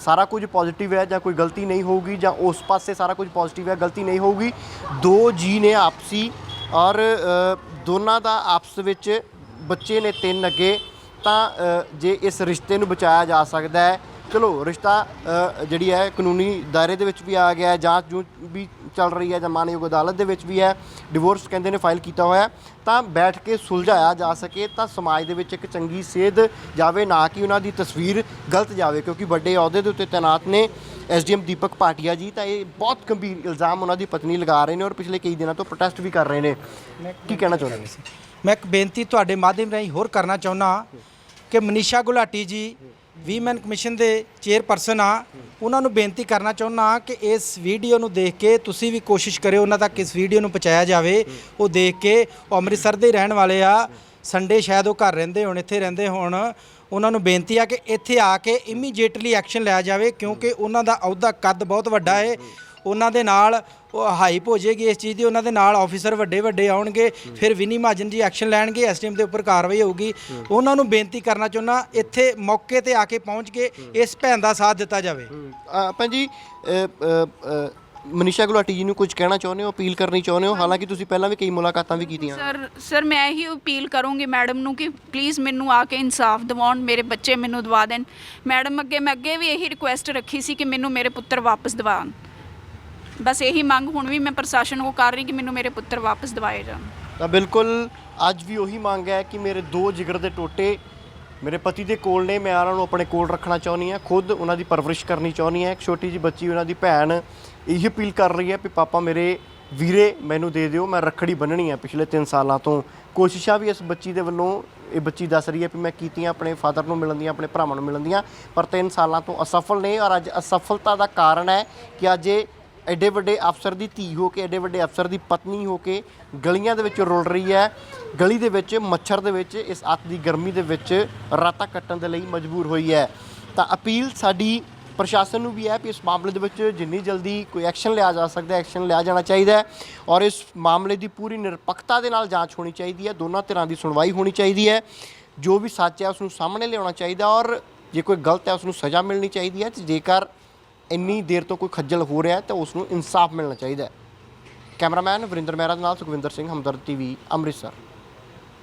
ਸਾਰਾ ਕੁਝ ਪੋਜ਼ਿਟਿਵ ਹੈ ਜਾਂ ਕੋਈ ਗਲਤੀ ਨਹੀਂ ਹੋਊਗੀ, ਜਾਂ ਉਸ ਪਾਸੇ ਸਾਰਾ ਕੁਝ ਪੋਜ਼ਿਟਿਵ ਹੈ, ਗਲਤੀ ਨਹੀਂ ਹੋਊਗੀ। 2 ਜੀ ਨੇ ਆਪਸੀ ਔਰ ਦੋਨਾਂ ਦਾ ਆਪਸ ਵਿੱਚ ਬੱਚੇ ਨੇ 3 ਅੱਗੇ। ਤਾਂ ਜੇ ਇਸ ਰਿਸ਼ਤੇ ਨੂੰ ਬਚਾਇਆ ਜਾ ਸਕਦਾ ਹੈ ਚਲੋ ਰਿਸ਼ਤਾ ਜਿਹੜੀ ਹੈ ਕਾਨੂੰਨੀ ਦਾਇਰੇ ਦੇ ਵਿੱਚ ਵੀ ਆ ਗਿਆ ਹੈ, ਜਾਂਚ ਜੂਚ ਵੀ ਚੱਲ ਰਹੀ ਹੈ ਜਾਂ ਮਾਨਯੋਗ ਅਦਾਲਤ ਦੇ ਵਿੱਚ ਵੀ ਹੈ, ਡਿਵੋਰਸ ਕਹਿੰਦੇ ਨੇ ਫਾਈਲ ਕੀਤਾ ਹੋਇਆ, ਤਾਂ ਬੈਠ ਕੇ ਸੁਲਝਾਇਆ ਜਾ ਸਕੇ ਤਾਂ ਸਮਾਜ ਦੇ ਵਿੱਚ ਇੱਕ ਚੰਗੀ ਸੇਧ ਜਾਵੇ, ਨਾ ਕਿ ਉਹਨਾਂ ਦੀ ਤਸਵੀਰ ਗਲਤ ਜਾਵੇ। ਕਿਉਂਕਿ ਵੱਡੇ ਅਹੁਦੇ ਦੇ ਉੱਤੇ ਤੈਨਾਤ ਨੇ ਐਸਡੀਐਮ ਦੀਪਕ ਭਾਟੀਆ ਜੀ, ਤਾਂ ਇਹ ਬਹੁਤ ਗੰਭੀਰ ਇਲਜ਼ਾਮ ਉਹਨਾਂ ਦੀ ਪਤਨੀ ਲਗਾ ਰਹੇ ਨੇ ਔਰ ਪਿਛਲੇ ਕਈ ਦਿਨਾਂ ਤੋਂ ਪ੍ਰੋਟੈਸਟ ਵੀ ਕਰ ਰਹੇ ਨੇ। ਕੀ ਕਹਿਣਾ ਚਾਹੁੰਦੇ ਨੇ? ਮੈਂ ਇੱਕ ਬੇਨਤੀ ਤੁਹਾਡੇ ਮਾਧਿਅਮ ਰਾਹੀਂ ਹੋਰ ਕਰਨਾ ਚਾਹੁੰਦਾ ਕਿ ਮਨੀਸ਼ਾ ਗੁਲਾਟੀ ਜੀ ਵੀਮੈਨ ਕਮਿਸ਼ਨ ਦੇ ਚੇਅਰਪਰਸਨ ਆ, ਉਹਨਾਂ ਨੂੰ ਬੇਨਤੀ ਕਰਨਾ ਚਾਹੁੰਦਾ ਕਿ ਇਸ ਵੀਡੀਓ ਨੂੰ ਦੇਖ ਕੇ ਤੁਸੀਂ ਵੀ ਕੋਸ਼ਿਸ਼ ਕਰਿਓ ਉਹਨਾਂ ਤੱਕ ਇਸ ਵੀਡੀਓ ਨੂੰ ਪਹੁੰਚਾਇਆ ਜਾਵੇ। ਉਹ ਦੇਖ ਕੇ, ਉਹ ਅੰਮ੍ਰਿਤਸਰ ਦੇ ਰਹਿਣ ਵਾਲੇ ਆ, ਸੰਡੇ ਸ਼ਾਇਦ ਉਹ ਘਰ ਰਹਿੰਦੇ ਹੋਣ, ਇੱਥੇ ਰਹਿੰਦੇ ਹੋਣ, ਉਹਨਾਂ ਨੂੰ ਬੇਨਤੀ ਆ ਕਿ ਇੱਥੇ ਆ ਕੇ ਇਮੀਡੀਏਟਲੀ ਐਕਸ਼ਨ ਲਿਆ ਜਾਵੇ, ਕਿਉਂਕਿ ਉਹਨਾਂ ਦਾ ਅਹੁਦਾ ਕੱਦ ਬਹੁਤ ਵੱਡਾ ਹੈ। ਉਹਨਾਂ ਦੇ ਨਾਲ ਉਹ ਹਾਈਪ ਹੋ ਜਾਏਗੀ ਇਸ ਚੀਜ਼ ਦੀ, ਉਹਨਾਂ ਦੇ ਨਾਲ ਆਫੀਸਰ ਵੱਡੇ ਵੱਡੇ ਆਉਣਗੇ, ਫਿਰ ਵਿਨੀ ਮਹਾਜਨ ਜੀ ਐਕਸ਼ਨ ਲੈਣਗੇ, ਐਸਡੀਐਮ ਦੇ ਉੱਪਰ ਕਾਰਵਾਈ ਹੋਊਗੀ। ਉਹਨਾਂ ਨੂੰ ਬੇਨਤੀ ਕਰਨਾ ਚਾਹੁੰਦਾ ਇੱਥੇ ਮੌਕੇ ਤੇ ਆ ਕੇ ਪਹੁੰਚ ਕੇ ਇਸ ਭੈਣ ਦਾ ਸਾਥ ਦਿੱਤਾ ਜਾਵੇ। ਭੈਣ ਜੀ, ਮਨੀਸ਼ਾ ਗੁਲਾਟੀ ਜੀ ਨੂੰ ਕੁਝ ਕਹਿਣਾ ਚਾਹੁੰਦੇ ਹੋ, ਅਪੀਲ ਕਰਨੀ ਚਾਹੁੰਦੇ ਹੋ? ਹਾਲਾਂਕਿ ਤੁਸੀਂ ਪਹਿਲਾਂ ਵੀ ਕਈ ਮੁਲਾਕਾਤਾਂ ਵੀ ਕੀਤੀਆਂ। ਸਰ ਮੈਂ ਇਹੀ ਅਪੀਲ ਕਰੂੰਗੀ ਮੈਡਮ ਨੂੰ ਕਿ ਪਲੀਜ਼ ਮੈਨੂੰ ਆ ਕੇ ਇਨਸਾਫ ਦਿਵਾਉਣ, ਮੇਰੇ ਬੱਚੇ ਮੈਨੂੰ ਦਿਵਾ ਦੇਣ। ਮੈਡਮ ਮੈਂ ਅੱਗੇ ਵੀ ਇਹੀ ਰਿਕੁਐਸਟ ਰੱਖੀ ਸੀ ਕਿ ਮੈਨੂੰ ਮੇਰੇ ਪੁੱਤਰ ਵਾਪਸ ਦਿਵਾਉਣ। ਬਸ ਇਹੀ ਮੰਗ ਹੁਣ ਵੀ ਮੈਂ ਪ੍ਰਸ਼ਾਸਨ ਨੂੰ ਕਰ ਰਹੀ ਕਿ ਮੈਨੂੰ ਮੇਰੇ ਪੁੱਤਰ ਵਾਪਸ ਦਿਵਾਏ ਜਾਣ। ਤਾਂ ਬਿਲਕੁਲ ਅੱਜ ਵੀ ਉਹੀ ਮੰਗ ਹੈ ਕਿ ਮੇਰੇ 2 ਜਿਗਰ ਦੇ ਟੋਟੇ ਮੇਰੇ ਪਤੀ ਦੇ ਕੋਲ ਨੇ, ਮੈਂ ਉਹਨਾਂ ਨੂੰ ਆਪਣੇ ਕੋਲ ਰੱਖਣਾ ਚਾਹੁੰਦੀ ਹਾਂ, ਖੁਦ ਉਹਨਾਂ ਦੀ ਪਰਵਰਿਸ਼ ਕਰਨੀ ਚਾਹੁੰਦੀ ਹਾਂ। ਇੱਕ ਛੋਟੀ ਜਿਹੀ ਬੱਚੀ, ਉਹਨਾਂ ਦੀ ਭੈਣ ਇਹੀ ਅਪੀਲ ਕਰ ਰਹੀ ਹੈ ਵੀ ਪਾਪਾ ਮੇਰੇ ਵੀਰੇ ਮੈਨੂੰ ਦੇ ਦਿਓ, ਮੈਂ ਰੱਖੜੀ ਬੰਨ੍ਹਣੀ ਹੈ। ਪਿਛਲੇ 3 ਸਾਲਾਂ ਤੋਂ ਕੋਸ਼ਿਸ਼ਾਂ ਵੀ ਇਸ ਬੱਚੀ ਦੇ ਵੱਲੋਂ, ਇਹ ਬੱਚੀ ਦੱਸ ਰਹੀ ਹੈ ਵੀ ਮੈਂ ਕੀਤੀਆਂ, ਆਪਣੇ ਫਾਦਰ ਨੂੰ ਮਿਲਣ ਦੀਆਂ, ਆਪਣੇ ਭਰਾਵਾਂ ਨੂੰ ਮਿਲਣ ਦੀਆਂ, ਪਰ 3 ਸਾਲਾਂ ਤੋਂ ਅਸਫਲ ਨੇ। ਔਰ ਅੱਜ ਅਸਫਲਤਾ ਦਾ ਕਾਰਨ ਹੈ ਕਿ ਅੱਜ ਇਹ ਐਡੇ ਵੱਡੇ ਅਫਸਰ ਦੀ ਧੀ ਹੋ ਕੇ, ਐਡੇ ਵੱਡੇ ਅਫਸਰ ਦੀ ਪਤਨੀ ਹੋ ਕੇ ਗਲੀਆਂ ਦੇ ਵਿੱਚ ਰੁਲ ਰਹੀ ਹੈ, ਗਲੀ ਦੇ ਵਿੱਚ ਮੱਛਰ ਦੇ ਵਿੱਚ, ਇਸ ਅੱਤ ਦੀ ਗਰਮੀ ਦੇ ਵਿੱਚ ਰਾਤਾਂ ਕੱਟਣ ਦੇ ਲਈ ਮਜਬੂਰ ਹੋਈ ਹੈ। ਤਾਂ ਅਪੀਲ ਸਾਡੀ ਪ੍ਰਸ਼ਾਸਨ ਨੂੰ ਵੀ ਹੈ ਕਿ ਇਸ ਮਾਮਲੇ ਦੇ ਵਿੱਚ ਜਿੰਨੀ ਜਲਦੀ ਕੋਈ ਐਕਸ਼ਨ ਲਿਆ ਜਾ ਸਕਦਾ, ਐਕਸ਼ਨ ਲਿਆ ਜਾਣਾ ਚਾਹੀਦਾ ਹੈ ਔਰ ਇਸ ਮਾਮਲੇ ਦੀ ਪੂਰੀ ਨਿਰਪੱਖਤਾ ਦੇ ਨਾਲ ਜਾਂਚ ਹੋਣੀ ਚਾਹੀਦੀ ਹੈ। ਦੋਨਾਂ ਧਿਰਾਂ ਦੀ ਸੁਣਵਾਈ ਹੋਣੀ ਚਾਹੀਦੀ ਹੈ। ਜੋ ਵੀ ਸੱਚ ਹੈ ਉਸ ਨੂੰ ਸਾਹਮਣੇ ਲਿਆਉਣਾ ਚਾਹੀਦਾ ਔਰ ਜੇ ਕੋਈ ਗਲਤ ਹੈ ਉਸ ਨੂੰ ਸਜ਼ਾ ਮਿਲਣੀ ਚਾਹੀਦੀ ਹੈ। ਤੇ ਜੇਕਰ ਇੰਨੀ ਦੇਰ ਤੋਂ ਕੋਈ ਖੱਜਲ ਹੋ ਰਿਹਾ ਤਾਂ ਉਸ ਨੂੰ ਇਨਸਾਫ ਮਿਲਣਾ ਚਾਹੀਦਾ ਹੈ। ਕੈਮਰਾਮੈਨ ਵਰਿੰਦਰ ਮਹਿਰਾ ਦੇ ਨਾਲ ਸੁਖਵਿੰਦਰ ਸਿੰਘ, ਹਮਦਰਦ ਟੀਵੀ, ਅੰਮ੍ਰਿਤਸਰ।